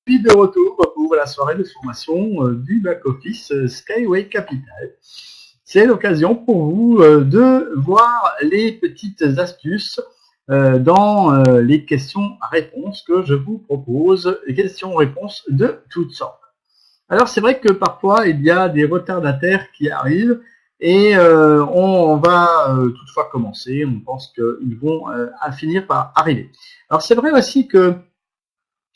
Puis de retour pour la soirée de formation du back-office Skyway Capital. C'est l'occasion pour vous de voir les petites astuces dans les questions-réponses que je vous propose, les questions-réponses de toutes sortes. Alors c'est vrai que parfois il y a des retardataires qui arrivent et on va toutefois commencer. On pense qu'ils vont finir par arriver. Alors c'est vrai aussi que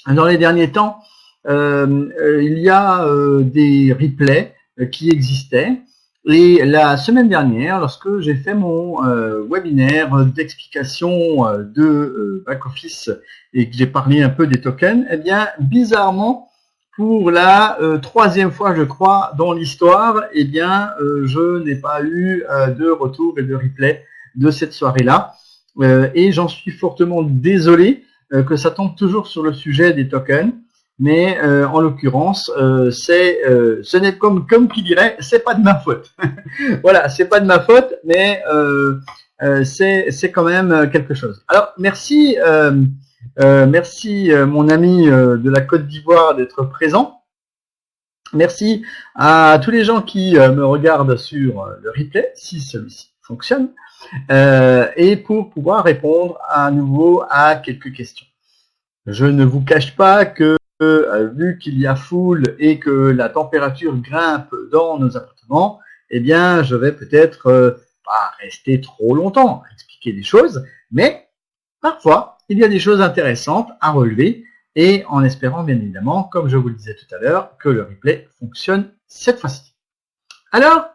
dans les derniers temps, il y a des replays qui existaient. Et la semaine dernière, lorsque j'ai fait mon webinaire d'explication de back-office et que j'ai parlé un peu des tokens, eh bien, bizarrement, pour la troisième fois, je crois, dans l'histoire, eh bien, je n'ai pas eu de retour et de replay de cette soirée-là. Et j'en suis fortement désolé que ça tombe toujours sur le sujet des tokens. Mais en l'occurrence, ce n'est comme qui dirait, c'est pas de ma faute. Voilà, c'est pas de ma faute, mais c'est quand même quelque chose. Alors merci, merci mon ami de la Côte d'Ivoire d'être présent. Merci à tous les gens qui me regardent sur le replay, si celui-ci fonctionne, et pour pouvoir répondre à nouveau à quelques questions. Je ne vous cache pas que vu qu'il y a foule et que la température grimpe dans nos appartements, eh bien, je vais peut-être pas rester trop longtemps à expliquer des choses, mais parfois, il y a des choses intéressantes à relever et en espérant bien évidemment, comme je vous le disais tout à l'heure, que le replay fonctionne cette fois-ci. Alors,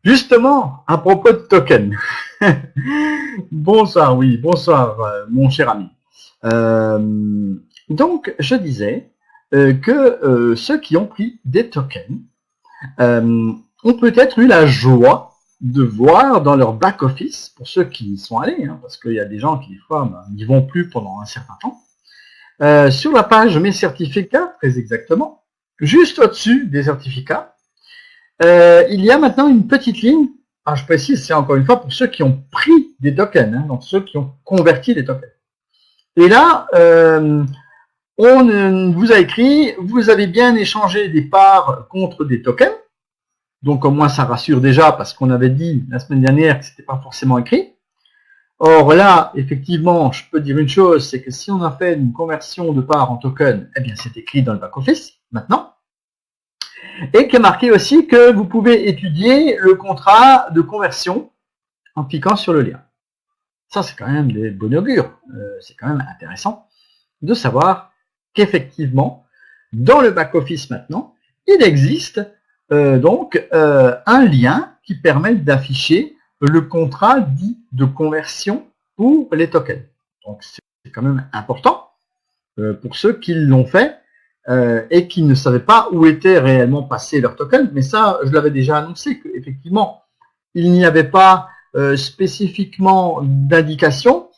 justement, à propos de tokens. Bonsoir, oui, bonsoir, mon cher ami. Donc, je disais que ceux qui ont pris des tokens ont peut-être eu la joie de voir dans leur back-office, pour ceux qui y sont allés, hein, parce qu'il y a des gens qui, des fois, n'y vont plus pendant un certain temps, sur la page Mes certificats, très exactement, juste au-dessus des certificats, il y a maintenant une petite ligne. Alors, je précise, c'est encore une fois pour ceux qui ont pris des tokens, hein, donc ceux qui ont converti des tokens. Et là, on vous a écrit, vous avez bien échangé des parts contre des tokens. Donc, au moins, ça rassure déjà parce qu'on avait dit la semaine dernière que c'était pas forcément écrit. Or, là, effectivement, je peux dire une chose, c'est que si on a fait une conversion de parts en token, eh bien, c'est écrit dans le back-office, maintenant. Et qu'il est marqué aussi que vous pouvez étudier le contrat de conversion en cliquant sur le lien. Ça, c'est quand même des bon augure. C'est quand même intéressant de savoir qu'effectivement, dans le back-office maintenant, il existe donc un lien qui permet d'afficher le contrat dit de conversion pour les tokens. Donc, c'est quand même important pour ceux qui l'ont fait et qui ne savaient pas où étaient réellement passés leurs tokens. Mais ça, je l'avais déjà annoncé qu'effectivement, il n'y avait pas spécifiquement d'indication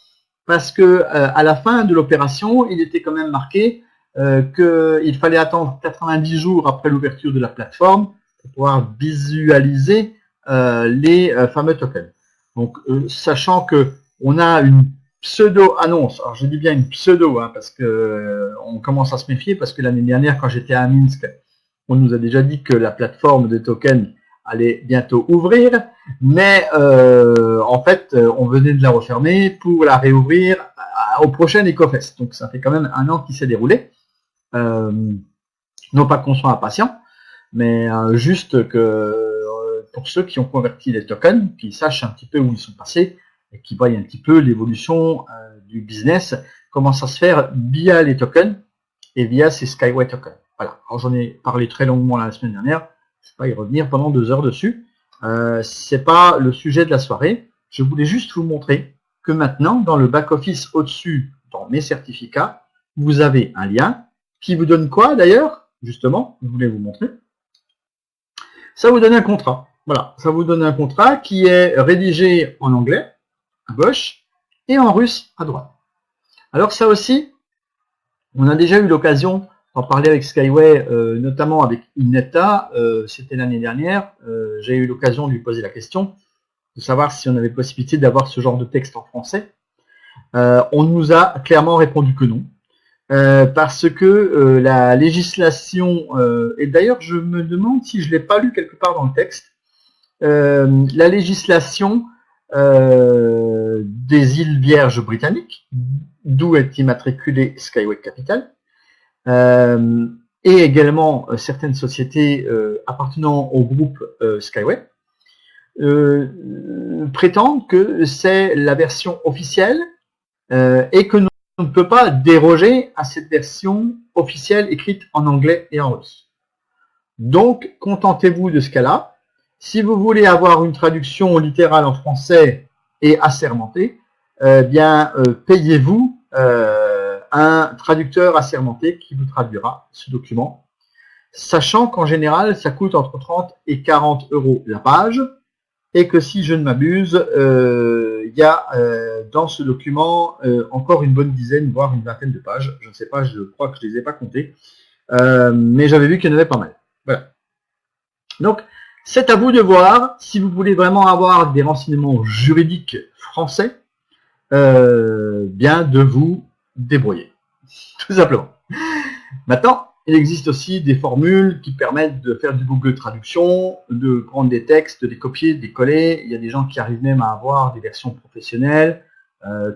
parce que à la fin de l'opération, il était quand même marqué qu'il fallait attendre 90 jours après l'ouverture de la plateforme pour pouvoir visualiser les fameux tokens. Donc, sachant que on a une pseudo-annonce, alors je dis bien une pseudo, hein, parce que on commence à se méfier, parce que l'année dernière, quand j'étais à Minsk, on nous a déjà dit que la plateforme des tokens allait bientôt ouvrir, mais en fait, on venait de la refermer pour la réouvrir au prochain EcoFest. Donc, ça fait quand même un an qui s'est déroulé. Non pas qu'on soit impatient, mais juste que pour ceux qui ont converti les tokens, qu'ils sachent un petit peu où ils sont passés et qu'ils voient un petit peu l'évolution du business, comment ça se fait via les tokens et via ces Skyway tokens. Voilà. Alors, j'en ai parlé très longuement la semaine dernière. Je ne vais pas y revenir pendant 2 heures dessus. C'est pas le sujet de la soirée. Je voulais juste vous montrer que maintenant, dans le back-office au-dessus, dans mes certificats, vous avez un lien qui vous donne quoi d'ailleurs? Justement, je voulais vous montrer. Ça vous donne un contrat. Voilà, ça vous donne un contrat qui est rédigé en anglais à gauche et en russe à droite. Alors ça aussi, on a déjà eu l'occasion d'en parler avec Skyway, notamment avec Ineta, c'était l'année dernière. J'ai eu l'occasion de lui poser la question de savoir si on avait possibilité d'avoir ce genre de texte en français. On nous a clairement répondu que non. Parce que la législation, et d'ailleurs je me demande si je ne l'ai pas lu quelque part dans le texte, la législation des îles Vierges britanniques, d'où est immatriculé Skyway Capital, et également certaines sociétés appartenant au groupe Skyway, prétendent que c'est la version officielle et que on ne peut pas déroger à cette version officielle écrite en anglais et en russe. Donc, contentez-vous de ce cas-là. Si vous voulez avoir une traduction littérale en français et assermentée, payez-vous un traducteur assermenté qui vous traduira ce document, sachant qu'en général, ça coûte entre 30 et 40 euros la page, et que si je ne m'abuse, il y a dans ce document encore une bonne dizaine, voire une vingtaine de pages. Je ne sais pas, je crois que je ne les ai pas comptées, mais j'avais vu qu'il y en avait pas mal. Voilà. Donc, c'est à vous de voir si vous voulez vraiment avoir des renseignements juridiques français, bien de vous débrouiller, tout simplement. Maintenant, il existe aussi des formules qui permettent de faire du Google Traduction, de prendre des textes, de les copier, de les coller. Il y a des gens qui arrivent même à avoir des versions professionnelles,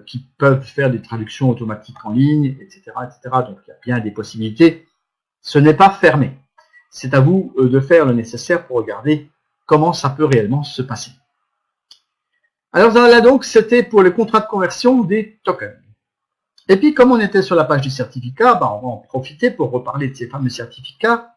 qui peuvent faire des traductions automatiques en ligne, etc., etc. Donc, il y a bien des possibilités. Ce n'est pas fermé. C'est à vous de faire le nécessaire pour regarder comment ça peut réellement se passer. Alors là donc, c'était pour le contrat de conversion des tokens. Et puis, comme on était sur la page du certificat, on va en profiter pour reparler de ces fameux certificats,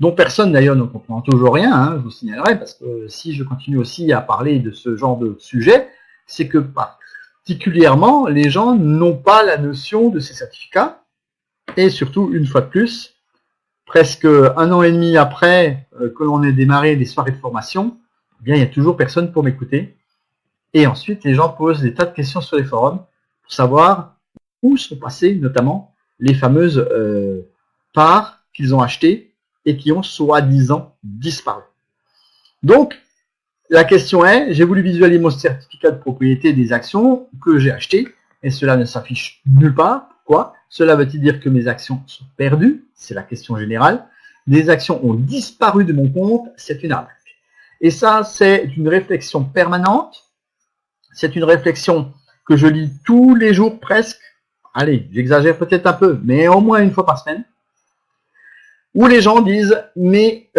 dont personne d'ailleurs ne comprend toujours rien, je vous signalerai, parce que si je continue aussi à parler de ce genre de sujet, c'est que particulièrement, les gens n'ont pas la notion de ces certificats, et surtout, une fois de plus, presque 1 an et demi après que l'on ait démarré les soirées de formation, il n'y a toujours personne pour m'écouter. Et ensuite, les gens posent des tas de questions sur les forums pour savoir où sont passées notamment les fameuses parts qu'ils ont achetées et qui ont soi-disant disparu. Donc, la question est, j'ai voulu visualiser mon certificat de propriété des actions que j'ai achetées et cela ne s'affiche nulle part. Pourquoi ? Cela veut-il dire que mes actions sont perdues? C'est la question générale. Des actions ont disparu de mon compte, c'est une arnaque. Et ça, c'est une réflexion permanente. C'est une réflexion que je lis tous les jours presque. Allez, j'exagère peut-être un peu, mais au moins une fois par semaine. Où les gens disent, mes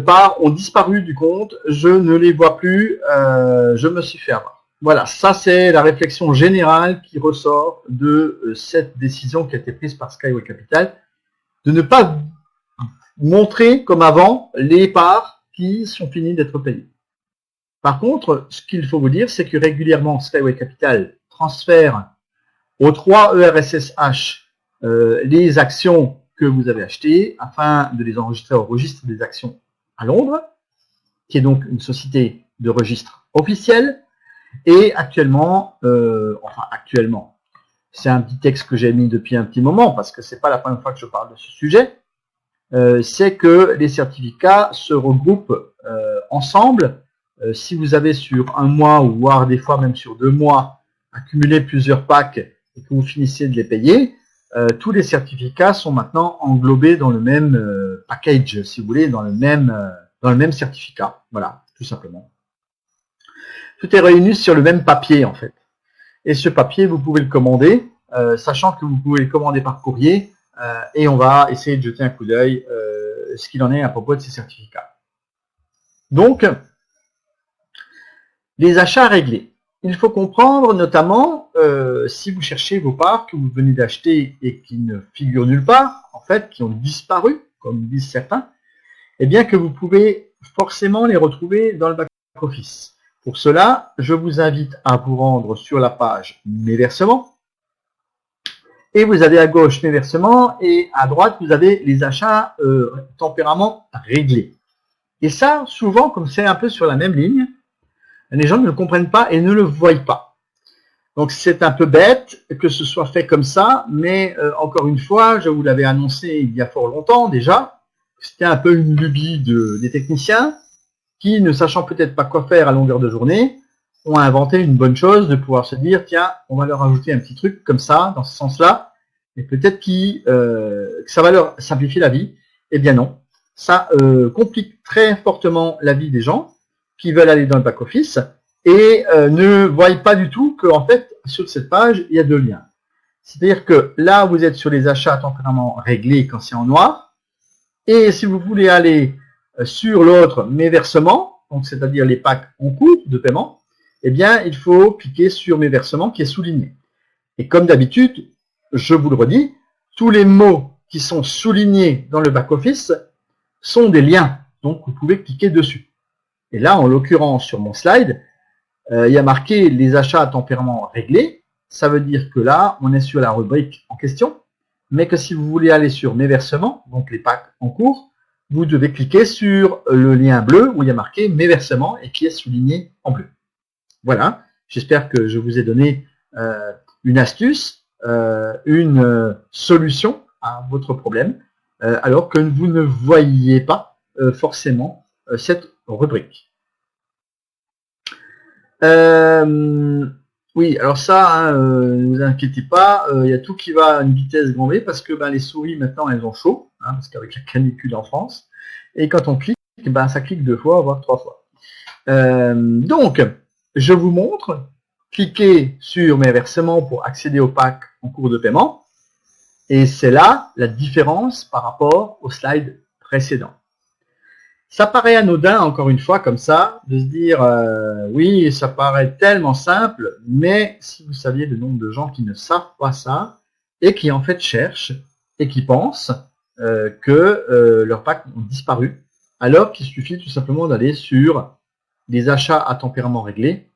parts ont disparu du compte, je ne les vois plus, je me suis fait avoir. Voilà, ça c'est la réflexion générale qui ressort de cette décision qui a été prise par Skyway Capital, de ne pas montrer comme avant les parts qui sont finies d'être payées. Par contre, ce qu'il faut vous dire, c'est que régulièrement Skyway Capital transfère aux 3 ERSSH les actions que vous avez achetées afin de les enregistrer au registre des actions à Londres, qui est donc une société de registre officielle. Et actuellement, c'est un petit texte que j'ai mis depuis un petit moment, parce que c'est pas la première fois que je parle de ce sujet, c'est que les certificats se regroupent ensemble. Si vous avez sur un mois, ou voire des fois même sur 2 mois, accumulé plusieurs packs et que vous finissez de les payer, tous les certificats sont maintenant englobés dans le même package, si vous voulez, dans le même certificat. Voilà, tout simplement. Tout est réuni sur le même papier, en fait. Et ce papier, vous pouvez le commander, sachant que vous pouvez le commander par courrier, et on va essayer de jeter un coup d'œil ce qu'il en est à propos de ces certificats. Donc, les achats réglés. Il faut comprendre, notamment, si vous cherchez vos parts que vous venez d'acheter et qui ne figurent nulle part, en fait, qui ont disparu, comme disent certains, eh bien que vous pouvez forcément les retrouver dans le back-office. Pour cela, je vous invite à vous rendre sur la page Mes versements. Et vous avez à gauche Mes versements et à droite, vous avez les achats tempérament réglés. Et ça, souvent, comme c'est un peu sur la même ligne, les gens ne le comprennent pas et ne le voient pas. Donc, c'est un peu bête que ce soit fait comme ça, mais encore une fois, je vous l'avais annoncé il y a fort longtemps déjà, c'était un peu une lubie des techniciens, qui, ne sachant peut-être pas quoi faire à longueur de journée, ont inventé une bonne chose de pouvoir se dire, tiens, on va leur ajouter un petit truc comme ça, dans ce sens-là, et peut-être que ça va leur simplifier la vie. Eh bien non, ça complique très fortement la vie des gens qui veulent aller dans le back-office et ne voient pas du tout qu'en fait, sur cette page, il y a 2 liens. C'est-à-dire que là, vous êtes sur les achats tempéralement réglés quand c'est en noir, Et si vous voulez aller sur l'autre, mes versements, donc c'est-à-dire les packs en cours de paiement, eh bien, il faut cliquer sur mes versements qui est souligné. Et comme d'habitude, je vous le redis, tous les mots qui sont soulignés dans le back-office sont des liens. Donc, vous pouvez cliquer dessus. Et là, en l'occurrence, sur mon slide, il y a marqué les achats à tempérament réglé. Ça veut dire que là, on est sur la rubrique en question. Mais que si vous voulez aller sur mes versements, donc les packs en cours, vous devez cliquer sur le lien bleu où il y a marqué mes versements et qui est souligné en bleu. Voilà. J'espère que je vous ai donné une astuce, une solution à votre problème, alors que vous ne voyez pas forcément cette rubrique. Oui, alors ça, ne vous inquiétez pas, il y a tout qui va à une vitesse grand V parce que les souris maintenant elles ont chaud, parce qu'avec la canicule en France, et quand on clique, ça clique 2 fois, voire 3 fois. Donc, je vous montre, cliquez sur mes versements pour accéder au pack en cours de paiement, et c'est là la différence par rapport au slide précédent. Ça paraît anodin, encore une fois, comme ça, de se dire, oui, ça paraît tellement simple, mais si vous saviez le nombre de gens qui ne savent pas ça, et qui en fait cherchent, et qui pensent que leurs packs ont disparu, alors qu'il suffit tout simplement d'aller sur des achats à tempérament réglé,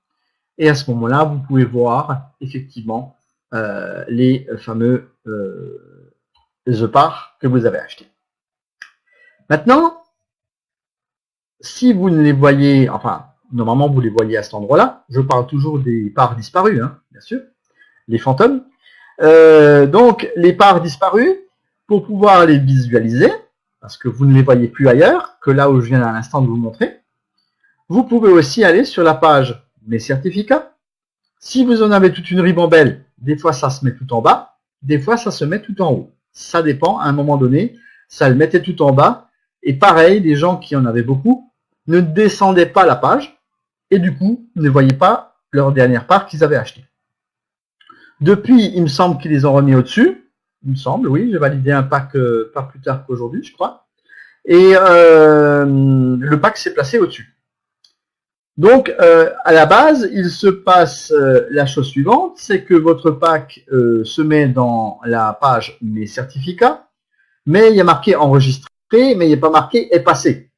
et à ce moment-là, vous pouvez voir effectivement les fameux parts que vous avez achetés. Maintenant, si vous ne les voyez, enfin, normalement vous les voyez à cet endroit-là, je parle toujours des parts disparues, bien sûr, les fantômes. Donc, les parts disparues, pour pouvoir les visualiser, parce que vous ne les voyez plus ailleurs que là où je viens à l'instant de vous montrer, vous pouvez aussi aller sur la page mes certificats. Si vous en avez toute une ribambelle, des fois ça se met tout en bas, des fois ça se met tout en haut. Ça dépend, à un moment donné, ça le mettait tout en bas, et pareil, les gens qui en avaient beaucoup ne descendaient pas la page, et du coup, ne voyaient pas leur dernière part qu'ils avaient achetée. Depuis, il me semble qu'ils les ont remis au-dessus. Il me semble, oui, j'ai validé un pack pas plus tard qu'aujourd'hui, je crois. Et le pack s'est placé au-dessus. Donc, à la base, il se passe la chose suivante, c'est que votre pack se met dans la page mes certificats, mais il y a marqué enregistré, mais il n'y a pas marqué est passé.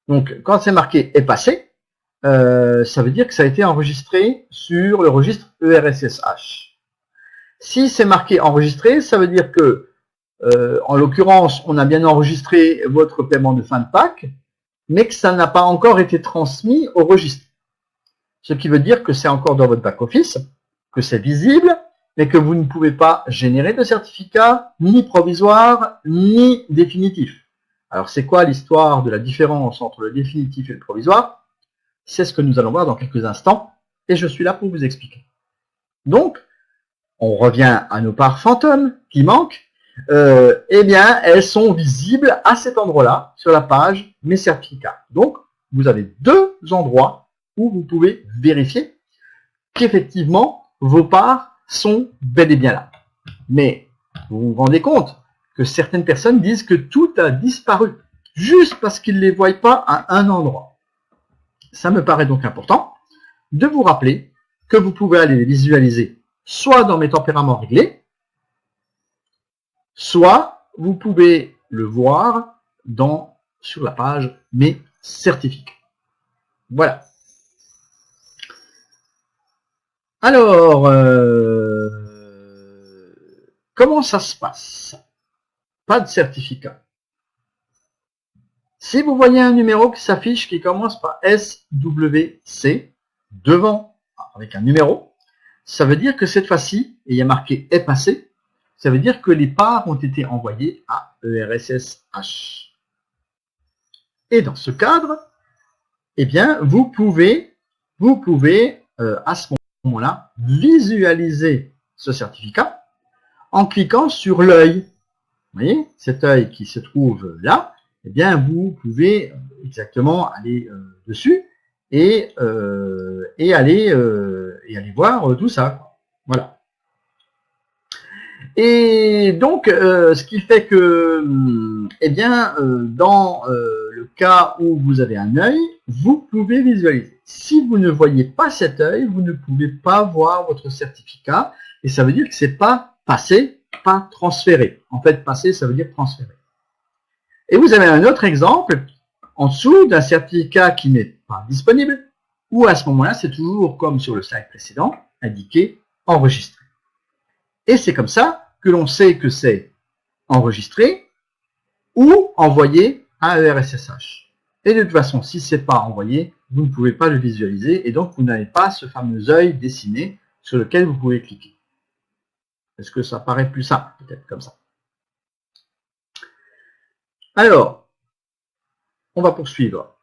Donc, quand c'est marqué est passé, ça veut dire que ça a été enregistré sur le registre ERSSH. Si c'est marqué enregistré, ça veut dire que, en l'occurrence, on a bien enregistré votre paiement de fin de pack, mais que ça n'a pas encore été transmis au registre. Ce qui veut dire que c'est encore dans votre back-office, que c'est visible, mais que vous ne pouvez pas générer de certificat, ni provisoire, ni définitif. Alors, c'est quoi l'histoire de la différence entre le définitif et le provisoire? C'est ce que nous allons voir dans quelques instants, et je suis là pour vous expliquer. Donc, on revient à nos parts fantômes qui manquent. Eh bien, elles sont visibles à cet endroit-là, sur la page mes certificats. Donc, vous avez 2 endroits où vous pouvez vérifier qu'effectivement, vos parts sont bel et bien là. Mais, vous vous rendez compte que certaines personnes disent que tout a disparu, juste parce qu'ils ne les voient pas à un endroit. Ça me paraît donc important de vous rappeler que vous pouvez aller les visualiser soit dans mes tempéraments réglés, soit vous pouvez le voir sur la page mes certificats. Voilà. Alors, comment ça se passe? Pas de certificat. Si vous voyez un numéro qui s'affiche qui commence par SWC devant avec un numéro, ça veut dire que cette fois-ci, et il y a marqué est passé, ça veut dire que les parts ont été envoyées à ERSSH. Et dans ce cadre, eh bien, vous pouvez à ce moment-là visualiser ce certificat en cliquant sur l'œil. Vous voyez, cet œil qui se trouve là, eh bien, vous pouvez exactement aller dessus et aller voir tout ça. Voilà. Et donc, ce qui fait que, eh bien, dans le cas où vous avez un œil, vous pouvez visualiser. Si vous ne voyez pas cet œil, vous ne pouvez pas voir votre certificat, et ça veut dire que c'est pas passé, pas transféré. En fait, passé, ça veut dire transféré. Et vous avez un autre exemple en dessous d'un certificat qui n'est pas disponible, où à ce moment-là, c'est toujours comme sur le slide précédent, indiqué enregistré. Et c'est comme ça que l'on sait que c'est enregistré ou envoyé à ERSSH. Et de toute façon, si ce n'est pas envoyé, vous ne pouvez pas le visualiser et donc vous n'avez pas ce fameux œil dessiné sur lequel vous pouvez cliquer. Est-ce que ça paraît plus simple, peut-être comme ça? Alors, on va poursuivre.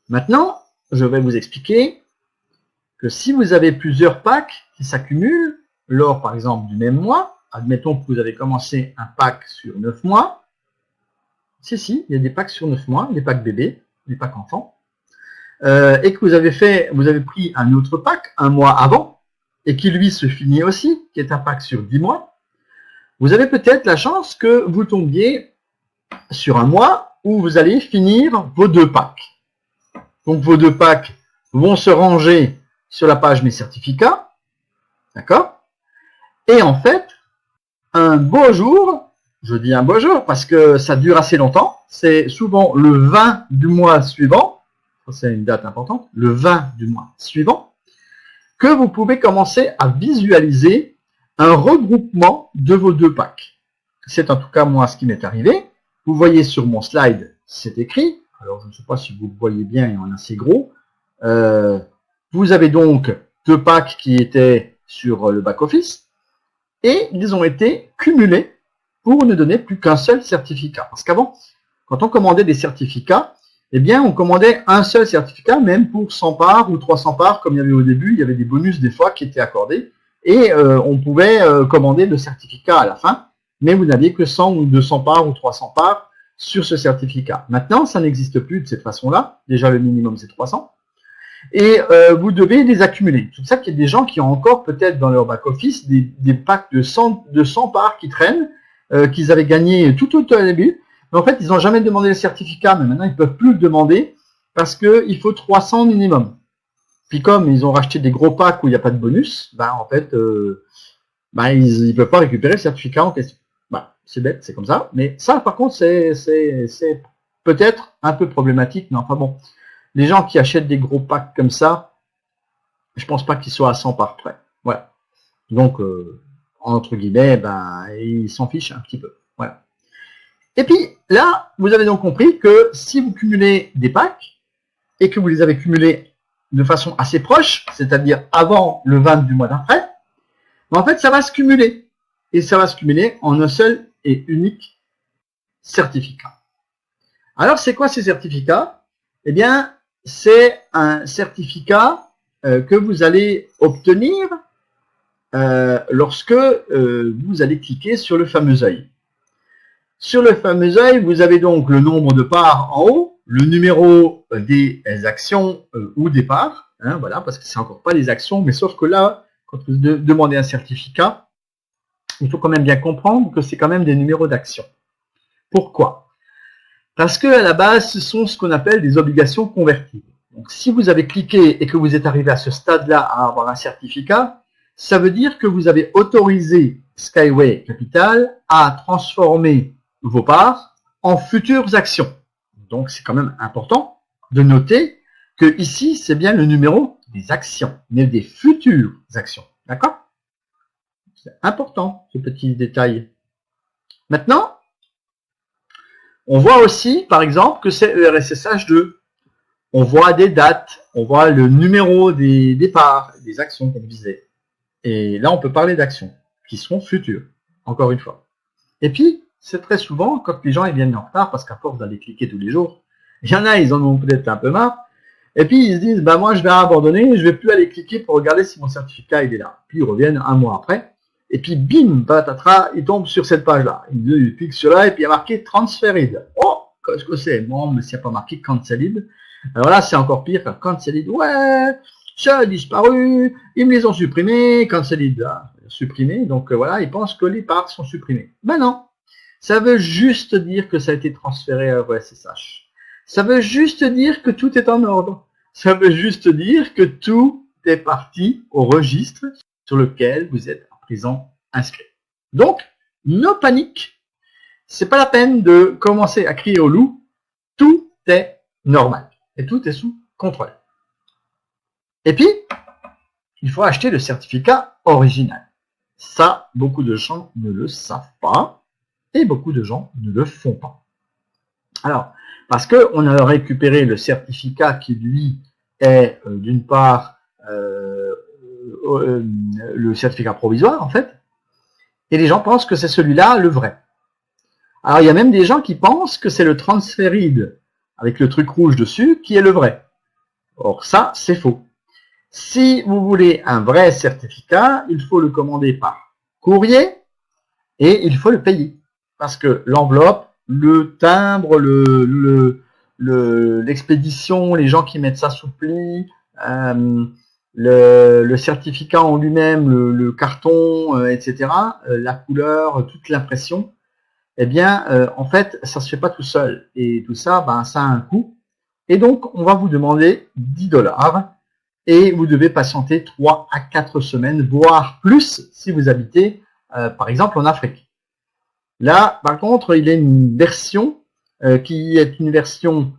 Maintenant, je vais vous expliquer que si vous avez plusieurs packs qui s'accumulent lors, par exemple, du même mois, admettons que vous avez commencé un pack sur 9 mois, si, il y a des packs sur 9 mois, des packs bébés, des packs enfants, et que vous avez pris un autre pack un mois avant, et qui lui se finit aussi, qui est un pack sur 10 mois, vous avez peut-être la chance que vous tombiez sur un mois où vous allez finir vos 2 packs. Donc vos 2 packs vont se ranger sur la page Mes certificats, d'accord? Et en fait, un beau jour, je dis un beau jour parce que ça dure assez longtemps, c'est souvent le 20 du mois suivant, c'est une date importante, le 20 du mois suivant, que vous pouvez commencer à visualiser un regroupement de vos 2 packs. C'est en tout cas moi ce qui m'est arrivé. Vous voyez sur mon slide, c'est écrit. Alors je ne sais pas si vous le voyez bien et en assez gros. Vous avez donc 2 packs qui étaient sur le back-office et ils ont été cumulés pour ne donner plus qu'un seul certificat. Parce qu'avant, quand on commandait des certificats, eh bien, on commandait un seul certificat, même pour 100 parts ou 300 parts, comme il y avait au début, il y avait des bonus des fois qui étaient accordés, et on pouvait commander le certificat à la fin, mais vous n'aviez que 100 ou 200 parts ou 300 parts sur ce certificat. Maintenant, ça n'existe plus de cette façon-là, déjà le minimum c'est 300, et vous devez les accumuler. C'est pour ça qu'il y a des gens qui ont encore peut-être dans leur back-office des packs de 100 parts qui traînent, qu'ils avaient gagné tout au début. Mais en fait, ils n'ont jamais demandé le certificat, mais maintenant, ils ne peuvent plus le demander parce qu'il faut 300 minimum. Puis comme ils ont racheté des gros packs où il n'y a pas de bonus, en fait, ils ne peuvent pas récupérer le certificat en question. C'est bête, c'est comme ça. Mais ça, par contre, c'est peut-être un peu problématique. Mais enfin bon, les gens qui achètent des gros packs comme ça, je ne pense pas qu'ils soient à 100 parts près. Voilà. Donc, entre guillemets, ils s'en fichent un petit peu. Voilà. Et puis là, vous avez donc compris que si vous cumulez des packs et que vous les avez cumulés de façon assez proche, c'est-à-dire avant le 20 du mois d'après, en fait, ça va se cumuler. Et ça va se cumuler en un seul et unique certificat. Alors, c'est quoi ces certificats? Eh bien, c'est un certificat que vous allez obtenir lorsque vous allez cliquer sur le fameux œil. Sur le fameux œil, vous avez donc le nombre de parts en haut, le numéro des actions ou des parts, voilà, parce que c'est encore pas les actions, mais sauf que là, quand vous demandez un certificat, il faut quand même bien comprendre que c'est quand même des numéros d'actions. Pourquoi? Parce que à la base, ce sont ce qu'on appelle des obligations convertibles. Donc, si vous avez cliqué et que vous êtes arrivé à ce stade-là à avoir un certificat, ça veut dire que vous avez autorisé Skyway Capital à transformer vos parts en futures actions. Donc, c'est quand même important de noter que ici, c'est bien le numéro des actions, mais des futures actions. D'accord? C'est important, ce petit détail. Maintenant, on voit aussi, par exemple, que c'est ERSSH2. On voit des dates, on voit le numéro des parts, des actions, comme je disais. Et là, on peut parler d'actions qui seront futures, encore une fois. Et puis, c'est très souvent, quand les gens ils viennent en retard, parce qu'à force d'aller cliquer tous les jours, il y en a, ils en ont peut-être un peu marre, et puis ils se disent, moi je vais abandonner, je vais plus aller cliquer pour regarder si mon certificat il est là. Puis ils reviennent un mois après, et puis bim, patatras, ils tombent sur cette page-là. Ils cliquent sur là, et puis il y a marqué Transferred. Oh, qu'est-ce que c'est? Bon, mais s'il n'y a pas marqué Cancelled. Alors là, c'est encore pire que Cancelled. Ouais, ça a disparu, ils me les ont supprimés, Cancelled. supprimé. Donc voilà, ils pensent que les parts sont supprimées. Ben non, ça veut juste dire que ça a été transféré à SSH. Ça veut juste dire que tout est en ordre. Ça veut juste dire que tout est parti au registre sur lequel vous êtes à présent inscrit. Donc, no panique. C'est pas la peine de commencer à crier au loup. Tout est normal. Et tout est sous contrôle. Et puis, il faut acheter le certificat original. Ça, beaucoup de gens ne le savent pas et beaucoup de gens ne le font pas. Alors, parce qu'on a récupéré le certificat qui, lui, est d'une part le certificat provisoire, en fait, et les gens pensent que c'est celui-là le vrai. Alors, il y a même des gens qui pensent que c'est le transferide avec le truc rouge dessus qui est le vrai. Or, ça, c'est faux. Si vous voulez un vrai certificat, il faut le commander par courrier et il faut le payer. Parce que l'enveloppe, le timbre, l'expédition, les gens qui mettent ça sous pli, le certificat en lui-même, le carton, etc., la couleur, toute l'impression, eh bien, en fait, ça se fait pas tout seul. Et tout ça, ben, ça a un coût. Et donc, on va vous demander 10 $ et vous devez patienter 3 à 4 semaines, voire plus si vous habitez, par exemple, en Afrique. Là, par contre, il y a une version qui est une version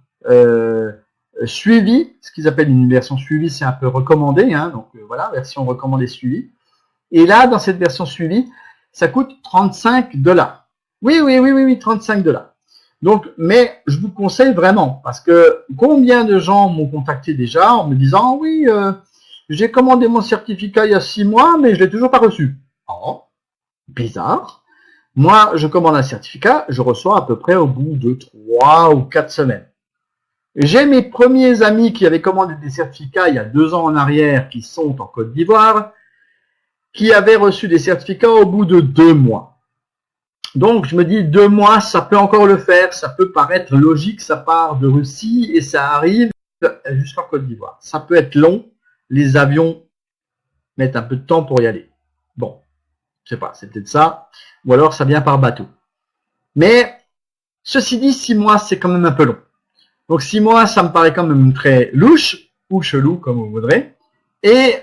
suivie. Ce qu'ils appellent une version suivie, c'est un peu recommandé. Hein, donc voilà, version recommandée suivie. Et là, dans cette version suivie, ça coûte 35 $. Oui, 35 $. Donc, mais je vous conseille vraiment, parce que combien de gens m'ont contacté déjà en me disant oui, j'ai commandé mon certificat il y a 6 mois, mais je l'ai toujours pas reçu. Oh, bizarre. Moi, je commande un certificat, je reçois à peu près au bout de 3 ou 4 semaines. J'ai mes premiers amis qui avaient commandé des certificats il y a 2 ans en arrière, qui sont en Côte d'Ivoire, qui avaient reçu des certificats au bout de 2 mois. Donc, je me dis, 2 mois, ça peut encore le faire, ça peut paraître logique, ça part de Russie et ça arrive jusqu'en Côte d'Ivoire. Ça peut être long, les avions mettent un peu de temps pour y aller. Bon, je sais pas, c'est peut-être ça, ou alors ça vient par bateau. Mais, ceci dit, 6 mois, c'est quand même un peu long. Donc, 6 mois, ça me paraît quand même très louche, ou chelou, comme vous voudrez. Et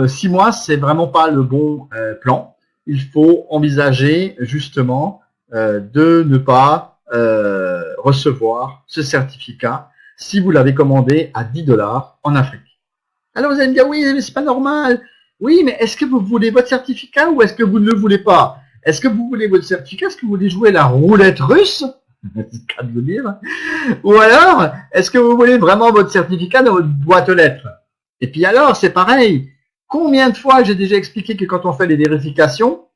6 mois, c'est vraiment pas le bon plan. Il faut envisager justement de ne pas recevoir ce certificat si vous l'avez commandé à 10 $ en Afrique. Alors vous allez me dire, oui, mais c'est pas normal. Oui, mais est-ce que vous voulez votre certificat ou est-ce que vous ne le voulez pas? Est-ce que vous voulez votre certificat? Est-ce que vous voulez jouer la roulette russe? C'est le cas de le dire. Ou alors, est-ce que vous voulez vraiment votre certificat dans votre boîte aux lettres? Et puis alors, c'est pareil. Combien de fois j'ai déjà expliqué que quand on fait les vérifications,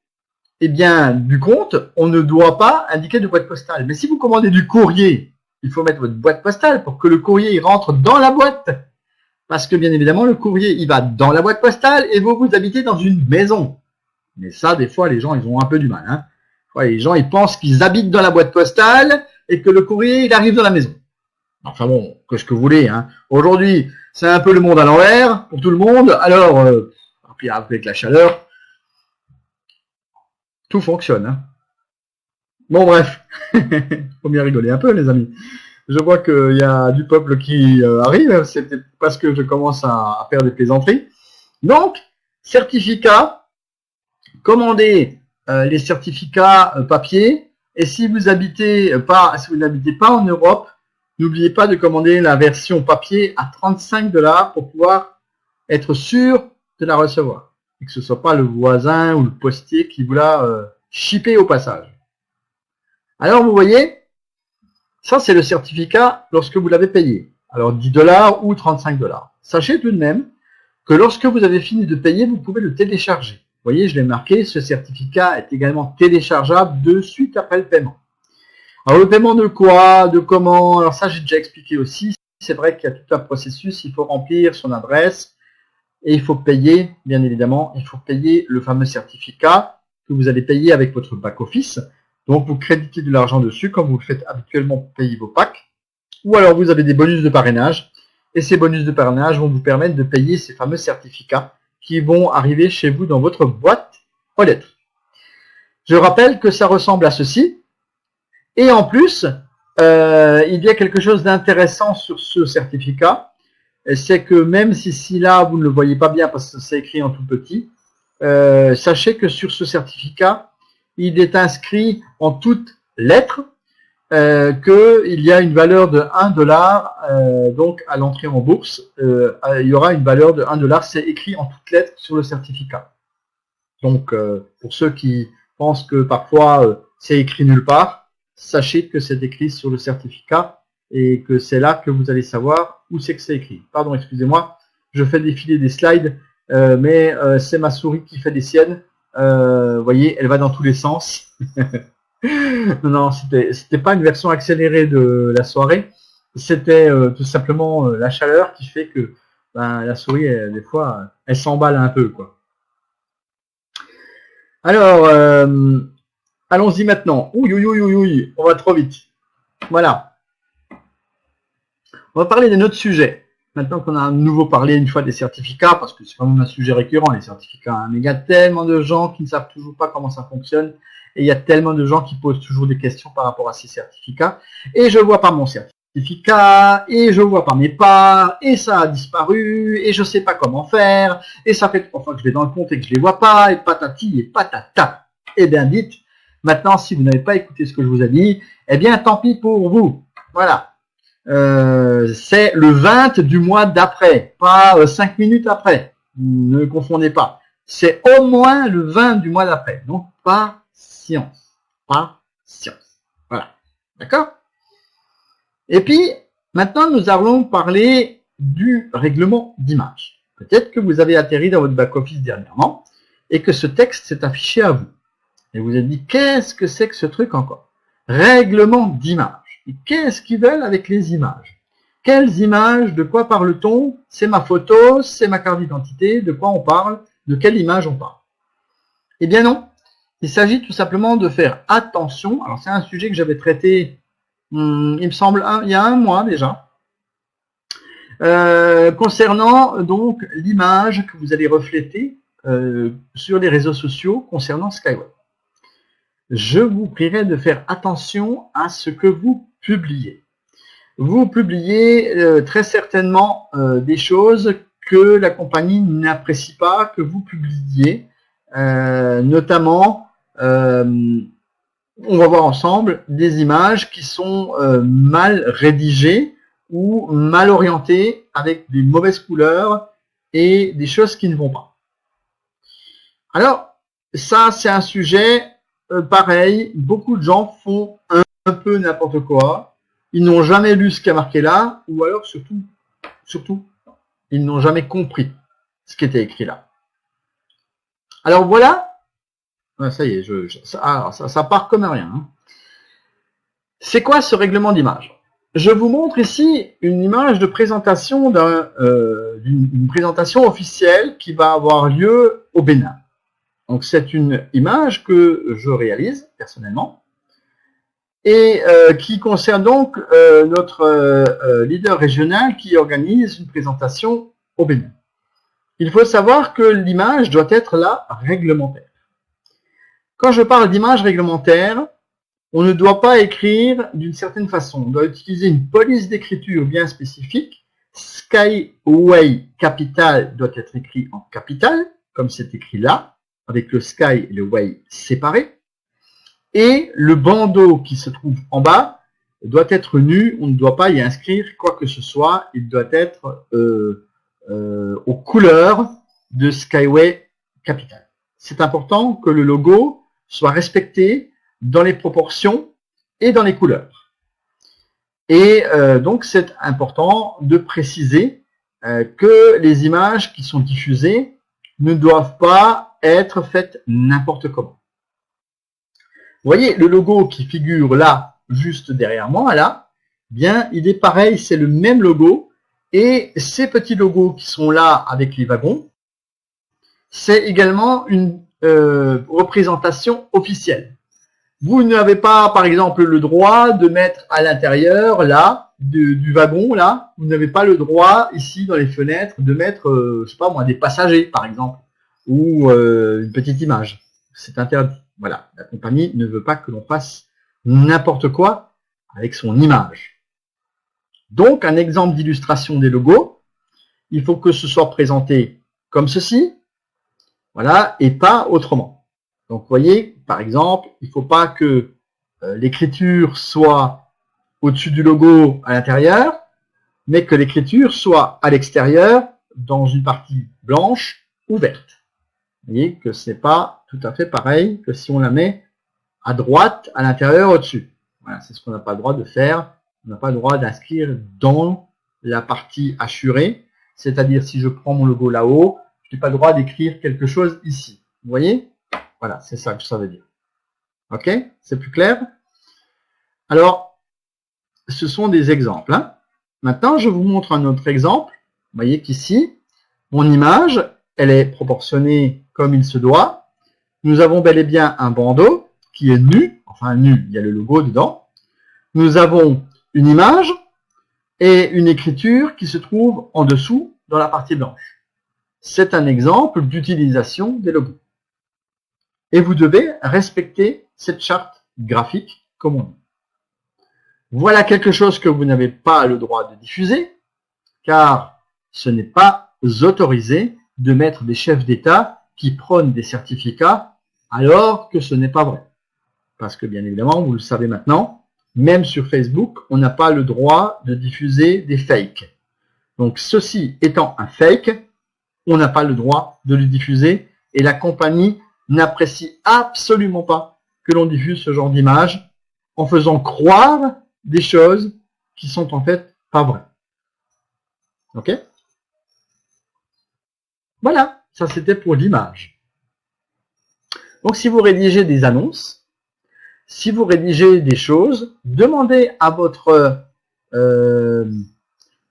eh bien, du compte, on ne doit pas indiquer de boîte postale. Mais si vous commandez du courrier, il faut mettre votre boîte postale pour que le courrier il rentre dans la boîte. Parce que bien évidemment, le courrier, il va dans la boîte postale et vous habitez dans une maison. Mais ça, des fois, les gens, ils ont un peu du mal. Hein. Les gens, ils pensent qu'ils habitent dans la boîte postale et que le courrier, il arrive dans la maison. Enfin bon, que ce que vous voulez. Hein. Aujourd'hui, c'est un peu le monde à l'envers pour tout le monde. Alors, puis avec la chaleur, tout fonctionne. Hein. Bon, bref, faut bien rigoler un peu, les amis. Je vois qu'il y a du peuple qui arrive. C'est peut-être parce que je commence à faire des plaisanteries. Donc, certificat, commandez les certificats papier. Et si vous n'habitez pas en Europe, n'oubliez pas de commander la version papier à 35 $ pour pouvoir être sûr de la recevoir. Et que ce ne soit pas le voisin ou le postier qui vous l'a shippé au passage. Alors, vous voyez, ça, c'est le certificat lorsque vous l'avez payé. Alors, 10 $ ou 35 $. Sachez tout de même que lorsque vous avez fini de payer, vous pouvez le télécharger. Vous voyez, je l'ai marqué, ce certificat est également téléchargeable de suite après le paiement. Alors, le paiement de quoi, de comment? Alors ça, j'ai déjà expliqué aussi. C'est vrai qu'il y a tout un processus. Il faut remplir son adresse et il faut payer, bien évidemment, il faut payer le fameux certificat que vous allez payer avec votre back-office. Donc, vous créditez de l'argent dessus comme vous le faites habituellement pour payer vos packs. Ou alors, vous avez des bonus de parrainage. Et ces bonus de parrainage vont vous permettre de payer ces fameux certificats qui vont arriver chez vous dans votre boîte aux lettres. Je rappelle que ça ressemble à ceci. Et en plus, il y a quelque chose d'intéressant sur ce certificat. C'est que même si là, vous ne le voyez pas bien parce que c'est écrit en tout petit, sachez que sur ce certificat, il est inscrit en toutes lettres qu'il y a une valeur de 1 dollar, donc à l'entrée en bourse, il y aura une valeur de 1 dollar, c'est écrit en toutes lettres sur le certificat. Donc, pour ceux qui pensent que parfois c'est écrit nulle part, sachez que c'est écrit sur le certificat et que c'est là que vous allez savoir où c'est que c'est écrit. Pardon, excusez-moi, je fais défiler des slides, mais c'est ma souris qui fait des siennes. Vous voyez, elle va dans tous les sens. Non, c'était pas une version accélérée de la soirée. C'était tout simplement la chaleur qui fait que la souris, des fois, elle s'emballe un peu, quoi. Alors, allons-y maintenant. Ouh, on va trop vite. Voilà. On va parler d'un autre sujet. Maintenant qu'on a à nouveau parlé une fois des certificats, parce que c'est quand même un sujet récurrent, les certificats. Hein. Mais il y a tellement de gens qui ne savent toujours pas comment ça fonctionne. Et il y a tellement de gens qui posent toujours des questions par rapport à ces certificats. Et je vois pas mon certificat, et je vois pas mes parts, et ça a disparu, et je sais pas comment faire, et ça fait 3 fois que je vais dans le compte et que je les vois pas, et patati et patata. Eh bien dites, maintenant si vous n'avez pas écouté ce que je vous ai dit, eh bien tant pis pour vous. Voilà. C'est le 20 du mois d'après, pas 5 minutes après. Ne confondez pas. C'est au moins le 20 du mois d'après. Donc patience. Voilà. D'accord? Et puis, maintenant, nous allons parler du règlement d'image. Peut-être que vous avez atterri dans votre back-office dernièrement et que ce texte s'est affiché à vous. Et vous avez dit, qu'est-ce que c'est que ce truc encore? Règlement d'image. Et qu'est-ce qu'ils veulent avec les images? Quelles images? De quoi parle-t-on? C'est ma photo, c'est ma carte d'identité, de quoi on parle? De quelle image on parle? Eh bien non. Il s'agit tout simplement de faire attention. Alors c'est un sujet que j'avais traité, il me semble, il y a 1 mois déjà, concernant donc l'image que vous allez refléter sur les réseaux sociaux concernant Skyway. Je vous prierai de faire attention à ce que vous publiez. Vous publiez très certainement des choses que la compagnie n'apprécie pas que vous publiez, notamment on va voir ensemble des images qui sont mal rédigées ou mal orientées avec des mauvaises couleurs et des choses qui ne vont pas. Alors, ça c'est un sujet pareil, beaucoup de gens font un peu n'importe quoi, ils n'ont jamais lu ce qui est marqué là, ou alors surtout, ils n'ont jamais compris ce qui était écrit là. Alors voilà. Ça y est, ça part comme rien. Hein. C'est quoi ce règlement d'image? Je vous montre ici une image de présentation d'une présentation officielle qui va avoir lieu au Bénin. Donc c'est une image que je réalise personnellement et qui concerne donc notre leader régional qui organise une présentation au Bénin. Il faut savoir que l'image doit être là réglementaire. Quand je parle d'image réglementaire, on ne doit pas écrire d'une certaine façon. On doit utiliser une police d'écriture bien spécifique. Skyway Capital doit être écrit en capital, comme c'est écrit là, avec le Sky et le Way séparés. Et le bandeau qui se trouve en bas doit être nu. On ne doit pas y inscrire quoi que ce soit. Il doit être aux couleurs de Skyway Capital. C'est important que le logo soit respecté dans les proportions et dans les couleurs. Et donc, c'est important de préciser que les images qui sont diffusées ne doivent pas être faites n'importe comment. Vous voyez, le logo qui figure là, juste derrière moi, là, bien, il est pareil, c'est le même logo. Et ces petits logos qui sont là avec les wagons, c'est également une représentation officielle. Vous n'avez pas, par exemple, le droit de mettre à l'intérieur, là, du wagon, là, vous n'avez pas le droit, ici, dans les fenêtres, de mettre, je sais pas moi, des passagers, par exemple, ou une petite image. c'est interdit. Voilà, la compagnie ne veut pas que l'on fasse n'importe quoi avec son image. Donc, un exemple d'illustration des logos, il faut que ce soit présenté comme ceci, voilà, et pas autrement. Donc, vous voyez, par exemple, il ne faut pas que l'écriture soit au-dessus du logo à l'intérieur, mais que l'écriture soit à l'extérieur, dans une partie blanche ou verte. Vous voyez que ce n'est pas tout à fait pareil que si on la met à droite, à l'intérieur, au-dessus. Voilà, c'est ce qu'on n'a pas le droit de faire. On n'a pas le droit d'inscrire dans la partie hachurée. C'est-à-dire, si je prends mon logo là-haut, je n'ai pas le droit d'écrire quelque chose ici. Vous voyez? Voilà, c'est ça que ça veut dire. Ok? C'est plus clair? Alors, ce sont des exemples. Hein. Maintenant, je vous montre un autre exemple. Vous voyez qu'ici, mon image, elle est proportionnée comme il se doit. Nous avons bel et bien un bandeau qui est nu. Enfin, nu, il y a le logo dedans. Nous avons une image et une écriture qui se trouve en dessous dans la partie blanche. C'est un exemple d'utilisation des logos. Et vous devez respecter cette charte graphique comme on dit. Voilà quelque chose que vous n'avez pas le droit de diffuser, car ce n'est pas autorisé de mettre des chefs d'État qui prônent des certificats alors que ce n'est pas vrai. Parce que bien évidemment, vous le savez maintenant, même sur Facebook, on n'a pas le droit de diffuser des fakes. Donc ceci étant un fake, on n'a pas le droit de le diffuser et la compagnie n'apprécie absolument pas que l'on diffuse ce genre d'image en faisant croire des choses qui sont en fait pas vraies. Ok? Voilà, ça c'était pour l'image. Donc si vous rédigez des annonces, si vous rédigez des choses, demandez à votre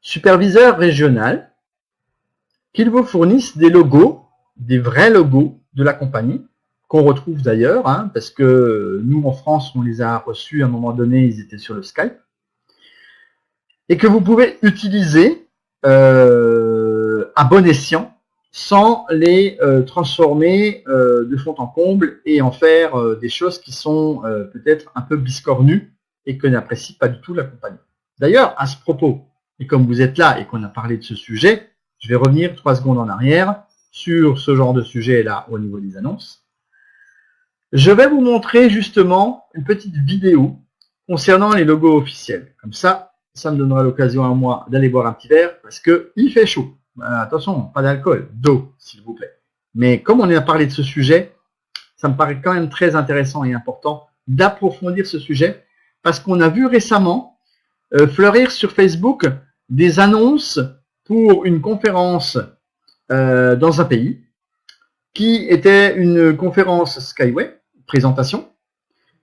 superviseur régional qu'il vous fournisse des logos, des vrais logos de la compagnie, qu'on retrouve d'ailleurs, hein, parce que nous en France, on les a reçus à un moment donné, ils étaient sur le Skype, et que vous pouvez utiliser à bon escient, sans les transformer de fond en comble et en faire des choses qui sont peut-être un peu biscornues et que n'apprécie pas du tout la compagnie. D'ailleurs, à ce propos, et comme vous êtes là et qu'on a parlé de ce sujet, je vais revenir 3 secondes en arrière sur ce genre de sujet-là au niveau des annonces. Je vais vous montrer justement une petite vidéo concernant les logos officiels. Comme ça, ça me donnera l'occasion à moi d'aller boire un petit verre parce qu'il fait chaud. Attention, pas d'alcool, d'eau, s'il vous plaît. Mais comme on a parlé de ce sujet, ça me paraît quand même très intéressant et important d'approfondir ce sujet parce qu'on a vu récemment fleurir sur Facebook des annonces pour une conférence dans un pays qui était une conférence Skyway, présentation,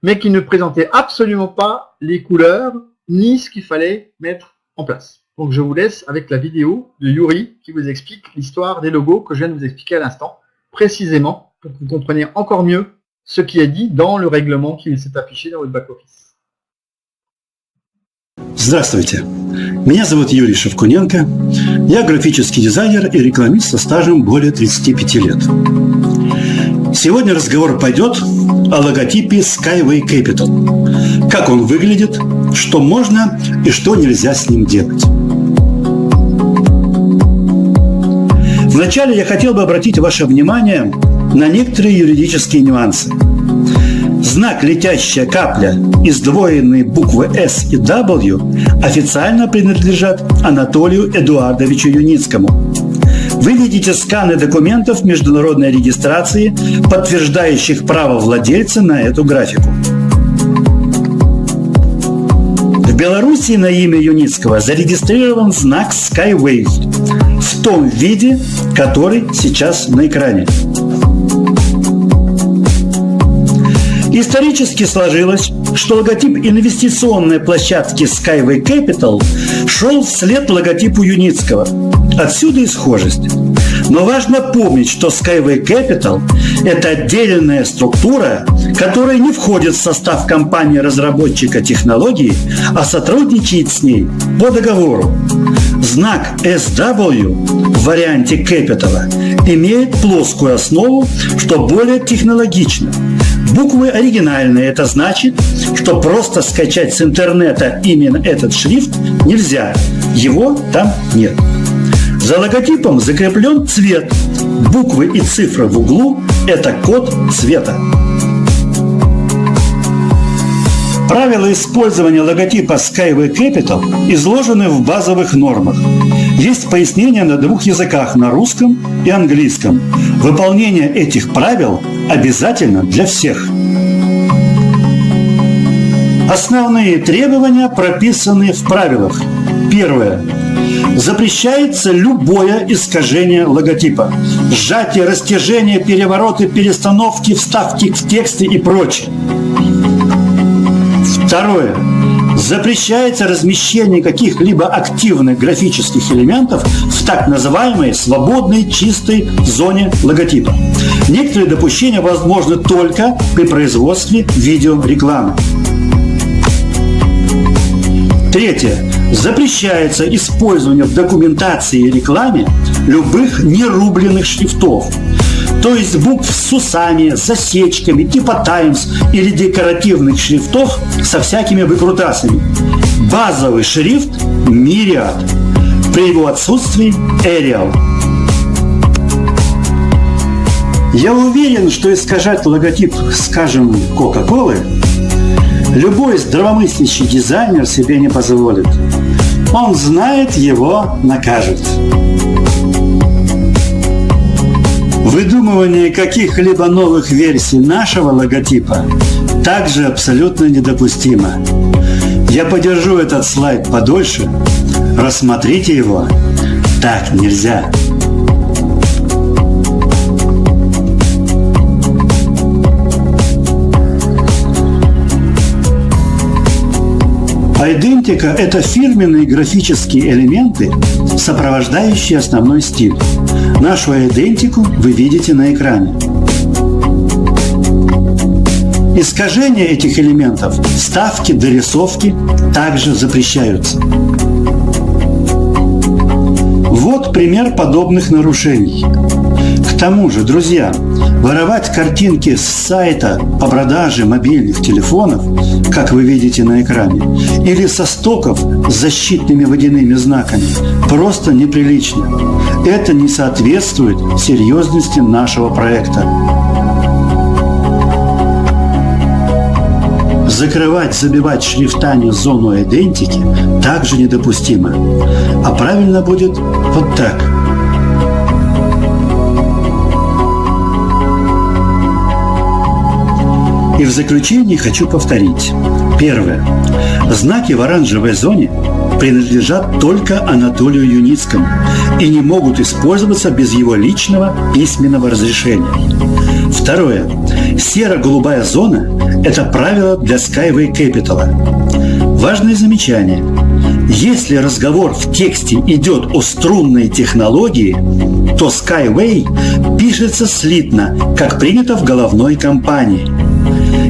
mais qui ne présentait absolument pas les couleurs ni ce qu'il fallait mettre en place. Donc je vous laisse avec la vidéo de Yuri qui vous explique l'histoire des logos que je viens de vous expliquer à l'instant, précisément pour que vous compreniez encore mieux ce qui est dit dans le règlement qui s'est affiché dans votre back-office. Здравствуйте, меня зовут Юрий Шевкуненко, я графический дизайнер и рекламист со стажем более 35 лет. Сегодня разговор пойдет о логотипе Skyway Capital, как он выглядит, что можно и что нельзя с ним делать. Вначале я хотел бы обратить ваше внимание на некоторые юридические нюансы. Знак «Летящая капля» и сдвоенные буквы «С» и «W» официально принадлежат Анатолию Эдуардовичу Юницкому. Вы видите сканы документов международной регистрации, подтверждающих право владельца на эту графику. В Беларуси на имя Юницкого зарегистрирован знак Skyway в том виде, который сейчас на экране. Исторически сложилось, что логотип инвестиционной площадки Skyway Capital шел вслед логотипу Юницкого. Отсюда и схожесть. Но важно помнить, что Skyway Capital – это отдельная структура, которая не входит в состав компании-разработчика технологии, а сотрудничает с ней по договору. Знак SW в варианте Capital имеет плоскую основу, что более технологично. Буквы оригинальные, это значит, что просто скачать с интернета именно этот шрифт нельзя, его там нет. За логотипом закреплен цвет. Буквы и цифры в углу – это код цвета. Правила использования логотипа Skyway Capital изложены в базовых нормах. Есть пояснения на двух языках – на русском и английском. Выполнение этих правил обязательно для всех. Основные требования прописаны в правилах. Первое. Запрещается любое искажение логотипа. Сжатие, растяжение, перевороты, перестановки, вставки в тексте и прочее. Второе. Запрещается размещение каких-либо активных графических элементов в так называемой свободной чистой зоне логотипа. Некоторые допущения возможны только при производстве видеорекламы. Третье. Запрещается использование в документации и рекламе любых нерубленных шрифтов, то есть букв с усами, засечками, типа Times или декоративных шрифтов со всякими выкрутасами. Базовый шрифт Myriad, при его отсутствии Arial. Я уверен, что искажать логотип, скажем, Coca-Cola любой здравомыслящий дизайнер себе не позволит. Он знает, его накажет. Выдумывание каких-либо новых версий нашего логотипа также абсолютно недопустимо. Я подержу этот слайд подольше. Рассмотрите его. Так нельзя. Идентика – это фирменные графические элементы, сопровождающие основной стиль. Нашу идентику вы видите на экране. Искажения этих элементов, вставки, дорисовки также запрещаются. Вот пример подобных нарушений. К тому же, друзья, воровать картинки с сайта по продаже мобильных телефонов, как вы видите на экране, или со стоков с защитными водяными знаками, просто неприлично. Это не соответствует серьезности нашего проекта. Закрывать, забивать шрифтами зону идентики также недопустимо. А правильно будет вот так. И в заключение хочу повторить. Первое. Знаки в оранжевой зоне принадлежат только Анатолию Юницкому и не могут использоваться без его личного письменного разрешения. Второе. Серо-голубая зона – это правило для Skyway Capital. Важное замечание. Если разговор в тексте идет о струнной технологии, то Skyway пишется слитно, как принято в головной компании.